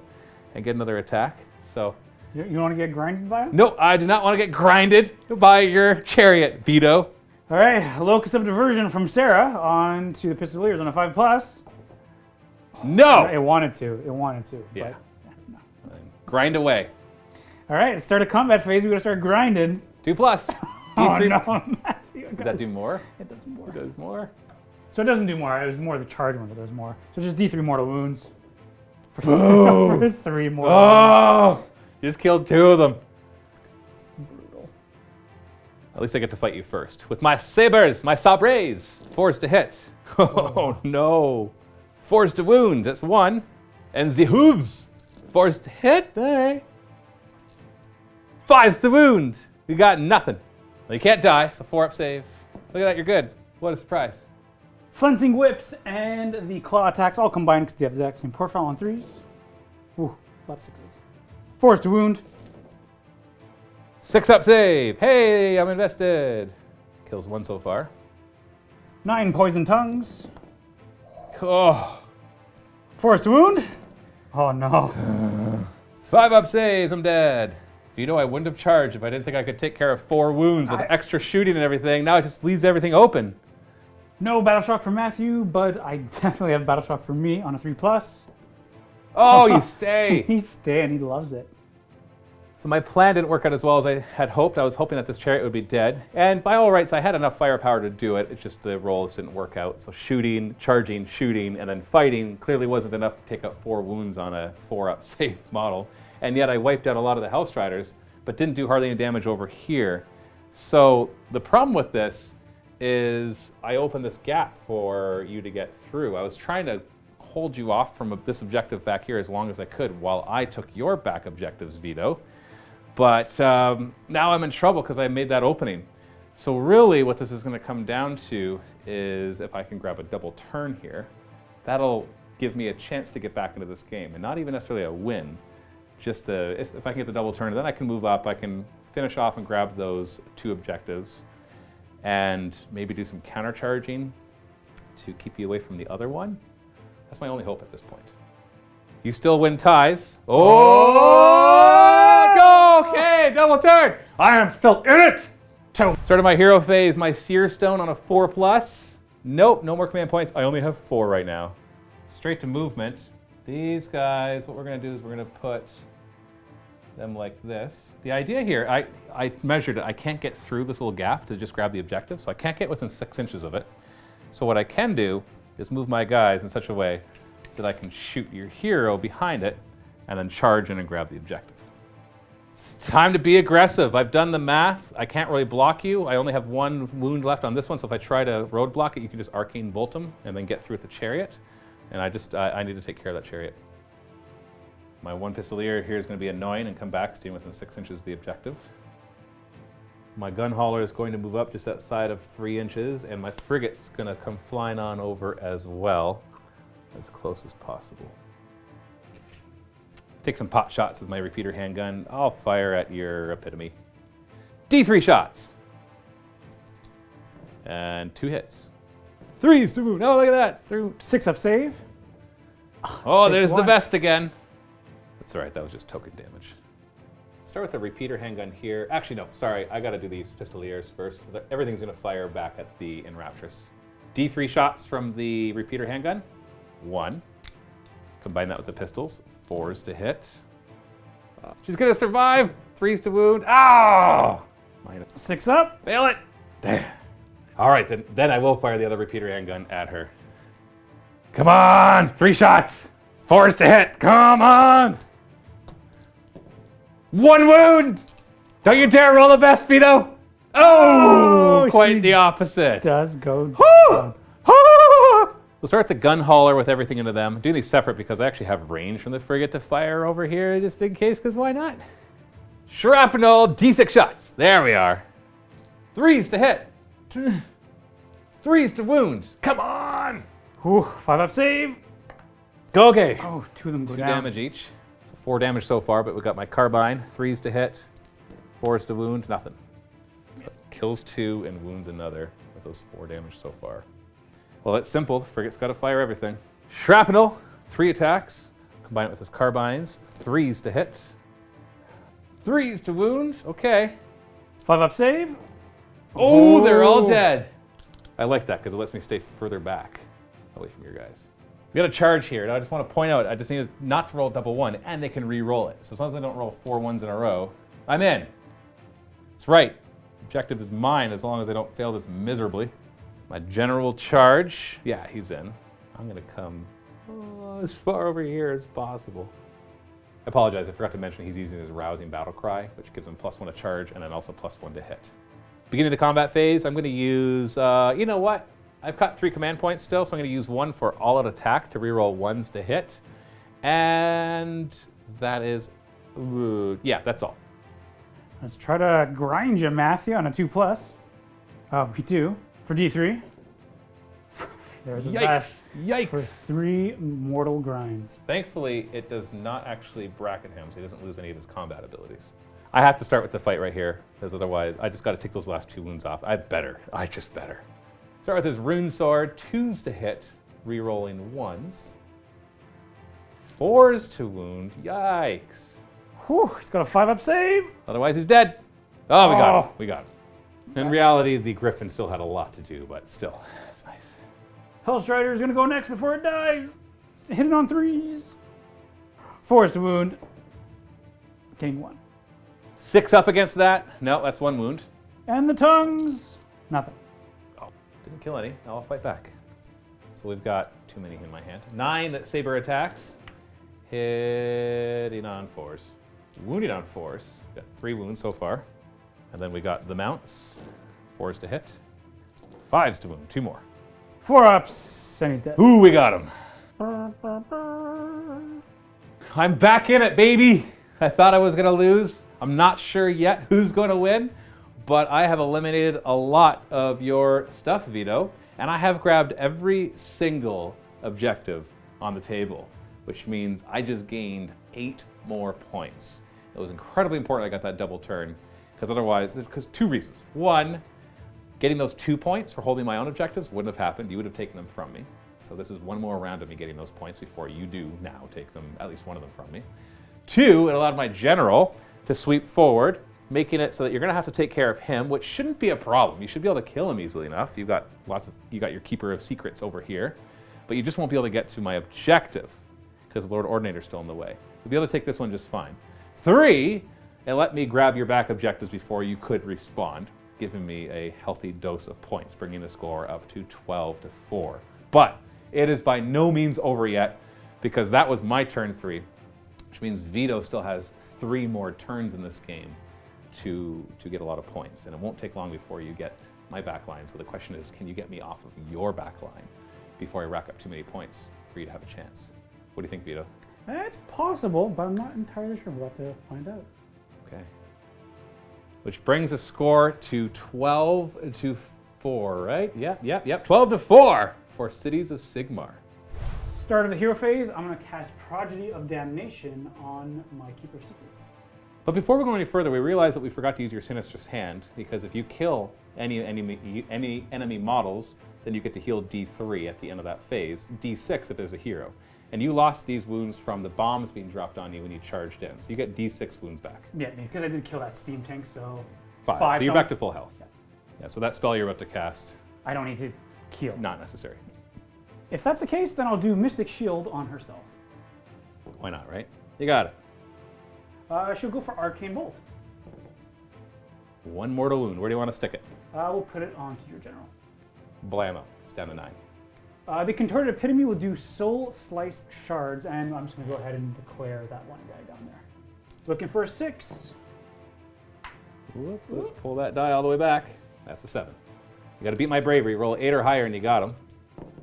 and get another attack. So. You want to get grinded by him? No, I do not want to get grinded by your chariot, Vito. All right, Locus of Diversion from Sarah on to the Pistoliers on a 5+. No. It wanted to. Yeah. But, no. Grind away. All right, start a combat phase. We got to start grinding. 2+. D3. Oh no, Matthew. Does that do more? It does more. It does more. So it doesn't do more. It was more the charge one that does more. So just D3 mortal wounds. For 3 more. Oh! You just killed 2 of them. Brutal. At least I get to fight you first. With my sabers, my sabres. 4s to hit. Oh no. 4s to wound. That's 1. And the hooves. 4s to hit. All right. 5s to wound. We got nothing. Well, you can't die, so 4-up save. Look at that, you're good. What a surprise. Flensing whips and the claw attacks all combined because they have the exact same profile on 3s. Ooh, a lot of 6s. 4s to wound. 6-up save. Hey, I'm invested. Kills 1 so far. 9 poison tongues. Oh. 4s to wound. Oh no. 5-up saves, I'm dead. Vito, I wouldn't have charged if I didn't think I could take care of 4 wounds with extra shooting and everything. Now it just leaves everything open. No Battle Shock for Matthew, but I definitely have Battle Shock for me on a 3+. Oh, you stay. He's staying, he loves it. So my plan didn't work out as well as I had hoped. I was hoping that this chariot would be dead. And by all rights, I had enough firepower to do it. It's just the rolls didn't work out. So shooting, charging, shooting, and then fighting clearly wasn't enough to take out 4 wounds on a 4-up save model. And yet I wiped out a lot of the Hellstriders, but didn't do hardly any damage over here. So the problem with this is I opened this gap for you to get through. I was trying to hold you off from this objective back here as long as I could while I took your back objectives, Vito. But now I'm in trouble because I made that opening. So really what this is going to come down to is if I can grab a double turn here, that'll give me a chance to get back into this game. And not even necessarily a win, just if I can get the double turn, then I can move up, I can finish off and grab those 2 objectives and maybe do some countercharging to keep you away from the other one. That's my only hope at this point. You still win ties. Oh, okay, double turn. I am still in it. Started my hero phase, my Seer Stone on a 4+. Nope, no more command points. I only have 4 right now. Straight to movement. These guys, what we're gonna do is we're gonna put them like this. The idea here, I measured it. I can't get through this little gap to just grab the objective, so I can't get within 6 inches of it. So what I can do is move my guys in such a way that I can shoot your hero behind it and then charge in and grab the objective. It's time to be aggressive. I've done the math. I can't really block you. I only have 1 wound left on this one, so if I try to roadblock it, you can just arcane bolt them and then get through with the chariot. And I need to take care of that chariot. My 1 pistolier here is going to be annoying and come back, staying within 6 inches of the objective. My gun hauler is going to move up just outside of 3 inches, and my frigate's going to come flying on over as well, as close as possible. Take some pot shots with my repeater handgun. I'll fire at your epitome. D3 shots. And 2 hits. 3s to wound. Oh, look at that. Through 6-up save. Oh, there's the vest again. That's all right. That was just token damage. Start with the repeater handgun here. Actually, no. Sorry. I got to do these pistoliers first. Everything's going to fire back at the Enraptress. D3 shots from the repeater handgun. 1. Combine that with the pistols. 4s to hit. She's going to survive. 3s to wound. Ah! Minus 6-up. Fail it. Damn. All right, then I will fire the other repeater handgun at her. Come on! 3 shots! 4s to hit! Come on! 1 wound! Don't you dare roll the best, Vito! Oh! Quite the opposite. Does go down. We'll start the gun hauler with everything into them. I'm doing these separate because I actually have range from the frigate to fire over here just in case, because why not? Shrapnel, D6 shots. There we are. 3s to hit. 3s to wound. Come on! Ooh, 5-up save. Go, okay. Oh, 2 of them go 2 down. damage each. So 4 damage so far, but we got my carbine. 3s to hit, 4s to wound, nothing. So kills 2 and wounds another with those 4 damage so far. Well, it's simple. The frigate's got to fire everything. Shrapnel, 3 attacks. Combine it with his carbines. 3s to hit. 3s to wound. Okay. 5-up save. Oh, they're all dead. I like that because it lets me stay further back away from your guys. We got a charge here, and I just want to point out, I just need not to roll double 1, and they can re-roll it. So as long as I don't roll 4 1s in a row, I'm in. That's right. Objective is mine as long as I don't fail this miserably. My general charge, yeah, he's in. I'm going to come as far over here as possible. I apologize, I forgot to mention he's using his rousing battle cry, which gives him +1 to charge and then also +1 to hit. Beginning of the combat phase, I'm going to use, you know what? I've got 3 command points still, so I'm going to use 1 for all-out attack to reroll 1s to hit. And that is, yeah, that's all. Let's try to grind you, Matthew, on a 2+. Oh, we do. For D3. There's a vest Yikes! for 3 mortal grinds. Thankfully, it does not actually bracket him, so he doesn't lose any of his combat abilities. I have to start with the fight right here, because otherwise I just got to take those last 2 wounds off. I just better. Start with his rune sword, 2s to hit, re-rolling 1s. 4s to wound, yikes. Whew, he's got a 5-up save. Otherwise he's dead. Oh, we got him, we got him. In reality, the Griffin still had a lot to do, but still, that's nice. Hellstrider is going to go next before it dies. Hit it on 3s. 4s to wound. Gain 1. 6 up against that. No, that's 1 wound. And the tongues. Nothing. Oh, didn't kill any. Now I'll fight back. So we've got too many in my hand. 9 that saber attacks. Hitting on 4s. Wounding on 4s. Got 3 wounds so far. And then we got the mounts. 4s to hit. 5s to wound. 2 more. 4 ups, and he's dead. Ooh, we got him. I'm back in it, baby. I thought I was going to lose. I'm not sure yet who's going to win, but I have eliminated a lot of your stuff, Vito, and I have grabbed every single objective on the table, which means I just gained 8 more points. It was incredibly important I got that double turn, because otherwise, because 2 reasons. 1, getting those 2 points for holding my own objectives wouldn't have happened. You would have taken them from me. So this is 1 more round of me getting those points before you do now take them, at least 1 of them from me. 2, it allowed my general to sweep forward, making it so that you're going to have to take care of him, which shouldn't be a problem. You should be able to kill him easily enough. You got your Keeper of Secrets over here, but you just won't be able to get to my objective because the Lord Ordinator's still in the way. You'll be able to take this one just fine. 3, it let me grab your back objectives before you could respond, giving me a healthy dose of points, bringing the score up to 12-4. But it is by no means over yet because that was my turn 3, which means Vito still has 3 more turns in this game to get a lot of points. And it won't take long before you get my back line. So the question is, can you get me off of your back line before I rack up too many points for you to have a chance? What do you think, Vito? It's possible, but I'm not entirely sure. We'll have to find out. Okay. Which brings the score to 12-4, right? Yep. 12-4 for Cities of Sigmar. Start of the hero phase, I'm going to cast Prodigy of Damnation on my Keeper of Secrets. But before we go any further, we realize that we forgot to use your Sinistrous Hand, because if you kill any enemy models, then you get to heal D3 at the end of that phase, D6 if there's a hero. And you lost these wounds from the bombs being dropped on you when you charged in. So you get D6 wounds back. Yeah, because I did kill that steam tank, so 5. So you're back to full health. Yeah, so that spell you're about to cast, I don't need to heal. not necessary. If that's the case, then I'll do Mystic Shield on herself. Why not, right? You got it. She'll go for Arcane Bolt. 1 mortal wound. Where do you want to stick it? We'll put it onto your general. Blammo. It's down to 9. The Contorted Epitome will do Soul Slice Shards, and I'm just going to go ahead and declare that one guy down there. Looking for a 6. Whoop, let's pull that die all the way back. That's a 7. You got to beat my bravery. Roll 8 or higher, and you got him.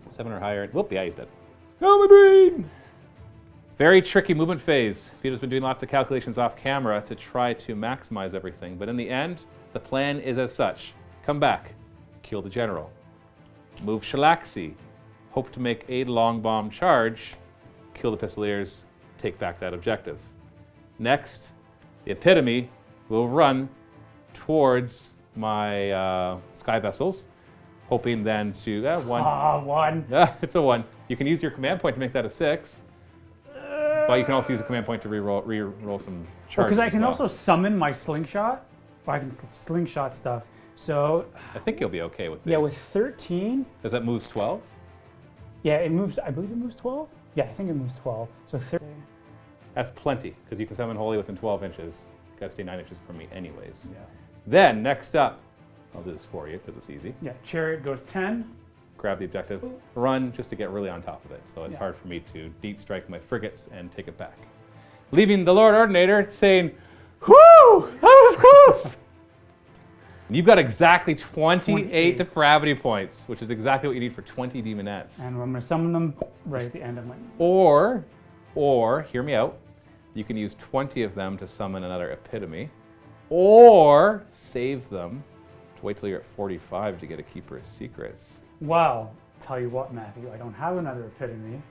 7 or higher. Whoop, yeah, he's dead. Oh, my brain! Very tricky movement phase. Vito's been doing lots of calculations off camera to try to maximize everything, but in the end, the plan is as such. Come back, kill the general. Move Shalaxi, hope to make a long bomb charge, kill the Pistoliers, take back that objective. Next, the Epitome will run towards my Sky Vessels, hoping then to, 1. 1. It's a 1. You can use your command point to make that a 6. But you can also use a command point to re-roll some charges. Because I can also summon my slingshot, or I can slingshot stuff. So I think you'll be okay with that. Yeah, with 13. Does that moves 12? Yeah, it moves. I believe it moves 12. Yeah, I think it moves 12. So 30. That's plenty, because you can summon Holy within 12 inches. You gotta stay 9 inches from me anyways. Yeah. Then, next up, I'll do this for you, because it's easy. Yeah, Chariot goes 10. Grab the objective, run just to get really on top of it. So it's Yeah. hard for me to deep strike my frigates and take it back. Leaving the Lord Ordinator saying, whoo, that was close. You've got exactly 28 depravity points, which is exactly what you need for 20 demonettes. And I'm going to summon them right at the end of my... Or, hear me out, you can use 20 of them to summon another Epitome, or save them to wait till you're at 45 to get a Keeper of Secrets. Well, tell you what, Matthew, I don't have another Epitome,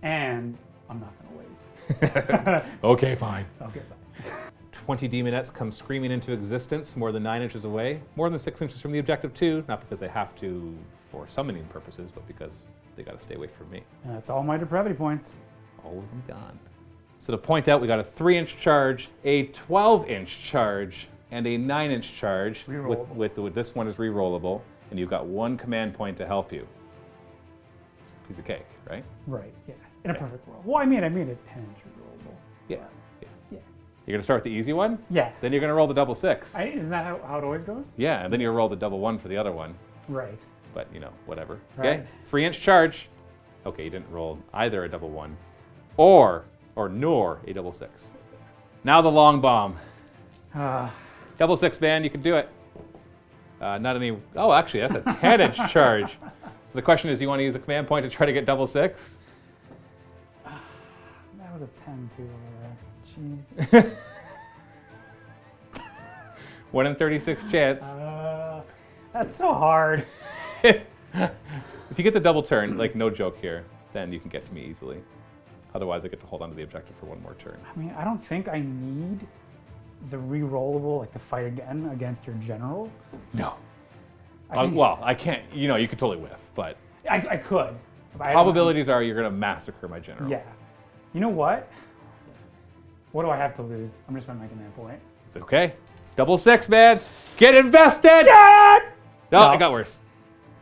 and I'm not going to wait. Okay, fine. Okay, bye. 20 demonettes come screaming into existence, more than 9 inches away, more than 6 inches from the objective too, not because they have to for summoning purposes, but because they got to stay away from me. And that's all my depravity points. All of them gone. So to point out, we got a 3-inch charge, a 12-inch charge, and a 9-inch charge. With this one is rerollable, and you've got 1 command point to help you. Piece of cake, right? Right, yeah. In a perfect world. Well, I mean a 10-inch rerollable. Yeah. You're going to start with the easy one? Yeah. Then you're going to roll the double 6. Isn't that how it always goes? Yeah, and then you roll the double 1 for the other one. Right. But, you know, whatever. Right. Okay, 3-inch charge. Okay, you didn't roll either a double 1 or nor a double 6. Now the long bomb. Double 6, man, you can do it. Not any, oh, actually, that's a 10-inch charge. So the question is, you want to use a command point to try to get double 6? That was a 10 too over there. Jeez. 1 in 36 chance. That's so hard. If you get the double turn, like no joke here, then you can get to me easily. Otherwise, I get to hold on to the objective for one more turn. I mean, I don't think I need the re-rollable, like to fight again against your general. No. I think- Well, I can't, you know, you could totally whiff, but I could. But I don't- probabilities are you're going to massacre my general. Yeah. You know what? What do I have to lose? I'm just going to make an point. Okay. Double 6, man. Get invested! No, No. it got worse.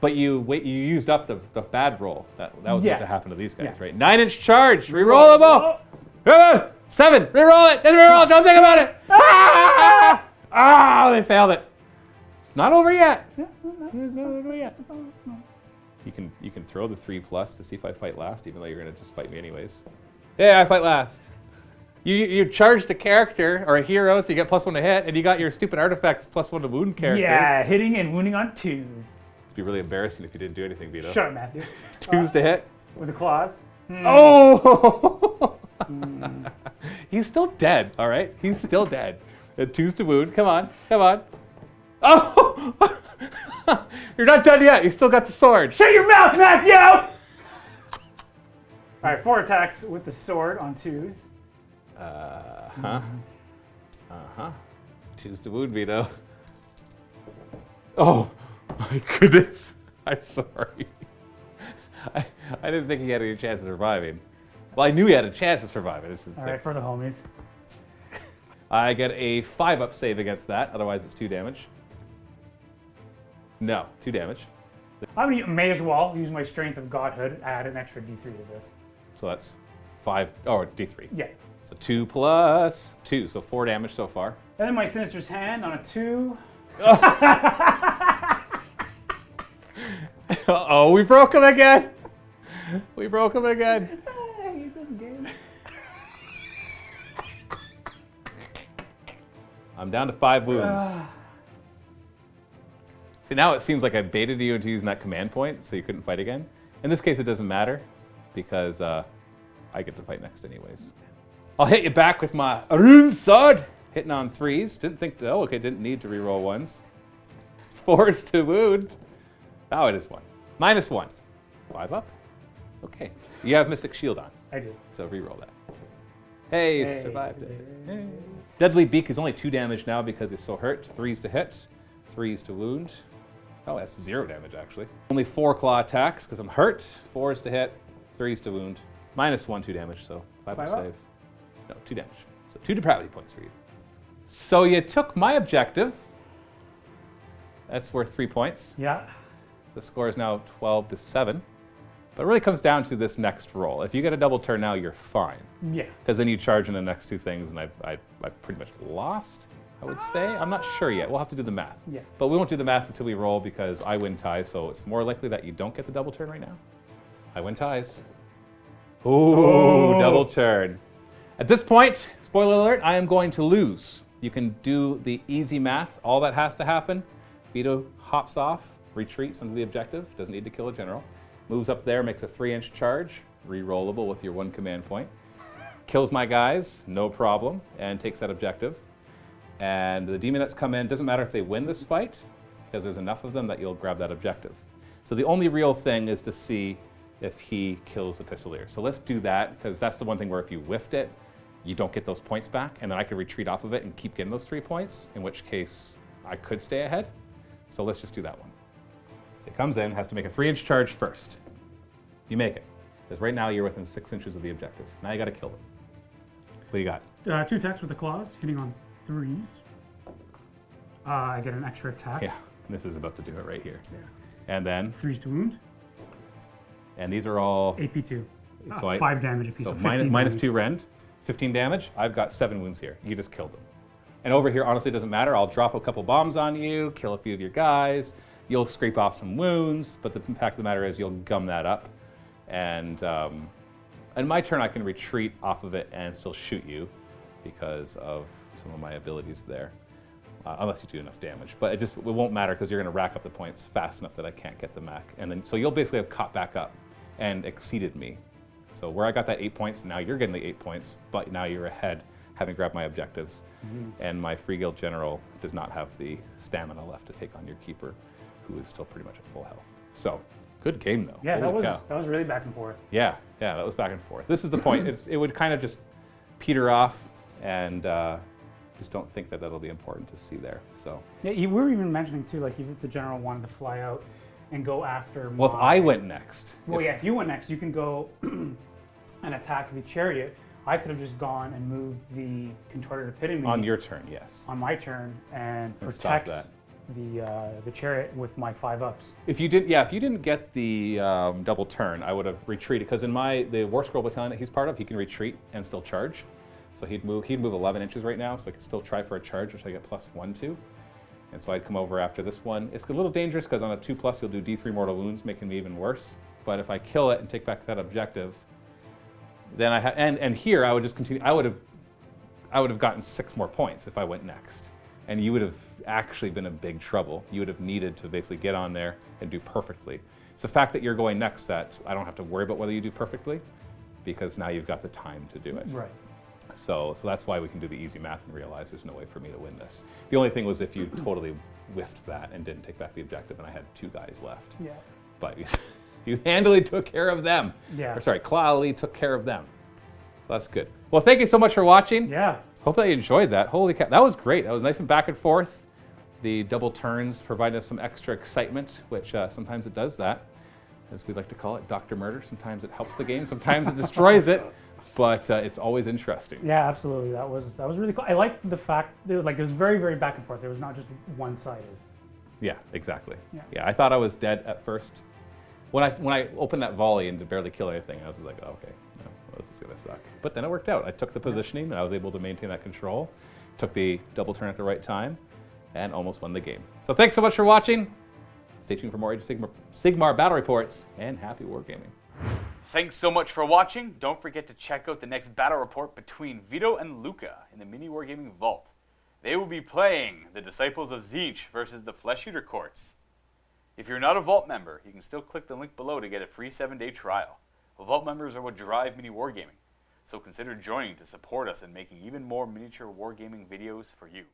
But you used up the bad roll. That was Yeah. what to happen to these guys, Yeah. right? 9-inch charge. Rerollable. 7. Reroll it. Then reroll it. Don't think about it. Ah! They failed it. It's not over yet. Yeah, Not over yet. You can throw the 3+ to see if I fight last, even though you're gonna just fight me anyways. Yeah, I fight last. You charged a character or a hero, so you get +1 to hit, and you got your stupid artifacts +1 to wound characters. Yeah, hitting and wounding on 2s. It'd be really embarrassing if you didn't do anything, Vito. Shut up, Matthew. 2s to hit. With the claws. Oh! He's still dead, all right? He's still dead. And 2s to wound. Come on. Come on. Oh! You're not done yet. You still got the sword. Shut your mouth, Matthew! All right, 4 attacks with the sword on 2s. Uh-huh. 2s to wound, Vito. Oh, my goodness. I'm sorry. I didn't think he had any chance of surviving. Well, I knew he had a chance of surviving. All right, for the homies. I get a 5-up save against that. Otherwise, it's 2 damage. No, 2 damage. I may as well use my Strength of Godhood, add an extra D3 to this. So that's 5, oh, D3. Yeah. So 2 plus 2, so 4 damage so far. And then my Sinister's Hand on a 2. Uh-oh, we broke him again. We broke him again. I hate this game. I'm down to 5 wounds. See, now it seems like I baited you into using that command point, so you couldn't fight again. In this case, it doesn't matter, because I get to fight next anyways. I'll hit you back with my rune sword, hitting on 3s. Didn't think to, oh, okay, didn't need to reroll 1s. 4s to wound. Oh, it is 1. -1. 5 up. Okay. You have Mystic Shield on, I do. so reroll that. Hey, survived it. Hey. Deadly Beak is only 2 damage now because he's so hurt. 3s to hit, 3s to wound. Oh, that's 0 damage actually. Only 4 claw attacks because I'm hurt. 4s to hit, 3s to wound. -1, 2 damage, so 5 5 to up. save. No, 2 damage. So 2 depravity points for you. So you took my objective. That's worth 3 points. Yeah. The score is now 12 to 7. But it really comes down to this next roll. If you get a double turn now, you're fine. Yeah. Because then you charge in the next 2 things, and I've pretty much lost, I would say. I'm not sure yet. We'll have to do the math. Yeah. But we won't do the math until we roll because I win ties, so it's more likely that you don't get the double turn right now. I win ties. Ooh, double turn. At this point, spoiler alert, I am going to lose. You can do the easy math. All that has to happen, Vito hops off, retreats under the objective, doesn't need to kill a general, moves up there, makes a 3-inch charge, re-rollable with your 1 command point, kills my guys, no problem, and takes that objective. And the demon that's come in, doesn't matter if they win this fight, because there's enough of them that you'll grab that objective. So the only real thing is to see if he kills the Pistolier. So let's do that, because that's the one thing where if you whiffed it, you don't get those points back, and then I could retreat off of it and keep getting those 3 points, in which case I could stay ahead. So let's just do that one. So he comes in, has to make a 3-inch charge first. You make it, because right now you're within 6 inches of the objective. Now you got to kill them. What do you got? 2 attacks with the claws, hitting on 3s. I get an extra attack. Yeah, this is about to do it right here. Yeah. And then, 3s to wound. and these are all, AP2. so 5 damage apiece. so So 15 minus damage. 2 rend, 15 damage. I've got 7 wounds here. You just killed them. And over here, honestly, it doesn't matter. I'll drop a couple bombs on you, kill a few of your guys. You'll scrape off some wounds, but the fact of the matter is you'll gum that up. And my turn, I can retreat off of it and still shoot you because of some of my abilities there, unless you do enough damage. But it won't matter because you're going to rack up the points fast enough that I can't get them back. And then, so you'll basically have caught back up and exceeded me. So where I got that 8 points, now you're getting the 8 points, but now you're ahead, having grabbed my objectives. And my Free Guild General does not have the stamina left to take on your Keeper, who is still pretty much at full health. So, good game though. Yeah, Holy that cow. was really back and forth. Yeah, that was back and forth. This is the point. It would kind of just peter off, and just don't think that that'll be important to see there. So. Yeah, we were even mentioning too, like if the general wanted to fly out and go after. Well, if I went next. Well, yeah, if you went next, you can go and attack the chariot. I could have just gone and moved the contorted epitome On your turn, yes. on my turn and stop protect that. the chariot with my 5-ups. If you didn't get the double turn, I would have retreated, because in the War Scroll battalion that he's part of, he can retreat and still charge. So he'd move 11 inches right now, so I could still try for a charge, which I get +1 to. And so I'd come over after this one. It's a little dangerous because on a 2+, you'll do D3 mortal wounds, making me even worse. But if I kill it and take back that objective, then and here I would just continue. I would have gotten 6 more points if I went next, and you would have actually been in big trouble. You would have needed to basically get on there and do perfectly. It's the fact that you're going next that I don't have to worry about whether you do perfectly, because now you've got the time to do it. Right. So that's why we can do the easy math and realize there's no way for me to win this. The only thing was if you totally whiffed that and didn't take back the objective, and I had 2 guys left. Yeah. But you handily took care of them. Yeah. Or sorry, Clawley took care of them. So that's good. Well, thank you so much for watching. Yeah. Hope that you enjoyed that. Holy cow, that was great. That was nice and back and forth. The double turns provided us some extra excitement, which sometimes it does that. As we like to call it, Dr. Murder. Sometimes it helps the game, sometimes it destroys it. But it's always interesting. Yeah, absolutely. That was really cool. I liked the fact that it was very, very back and forth. It was not just one-sided. Yeah, exactly. Yeah. I thought I was dead at first. When I opened that volley and to barely kill anything, I was just like, oh, okay, no, this is gonna suck. But then it worked out. I took the positioning and I was able to maintain that control. Took the double turn at the right time, and almost won the game. So thanks so much for watching. Stay tuned for more Age of Sigmar battle reports, and happy wargaming. Thanks so much for watching. Don't forget to check out the next battle report between Vito and Luca in the MiniWarGaming Vault. They will be playing the Disciples of Tzeentch versus the Flesh Eater Courts. If you're not a Vault member, you can still click the link below to get a free 7-day trial. Well, Vault members are what drive MiniWarGaming, so consider joining to support us in making even more miniature wargaming videos for you.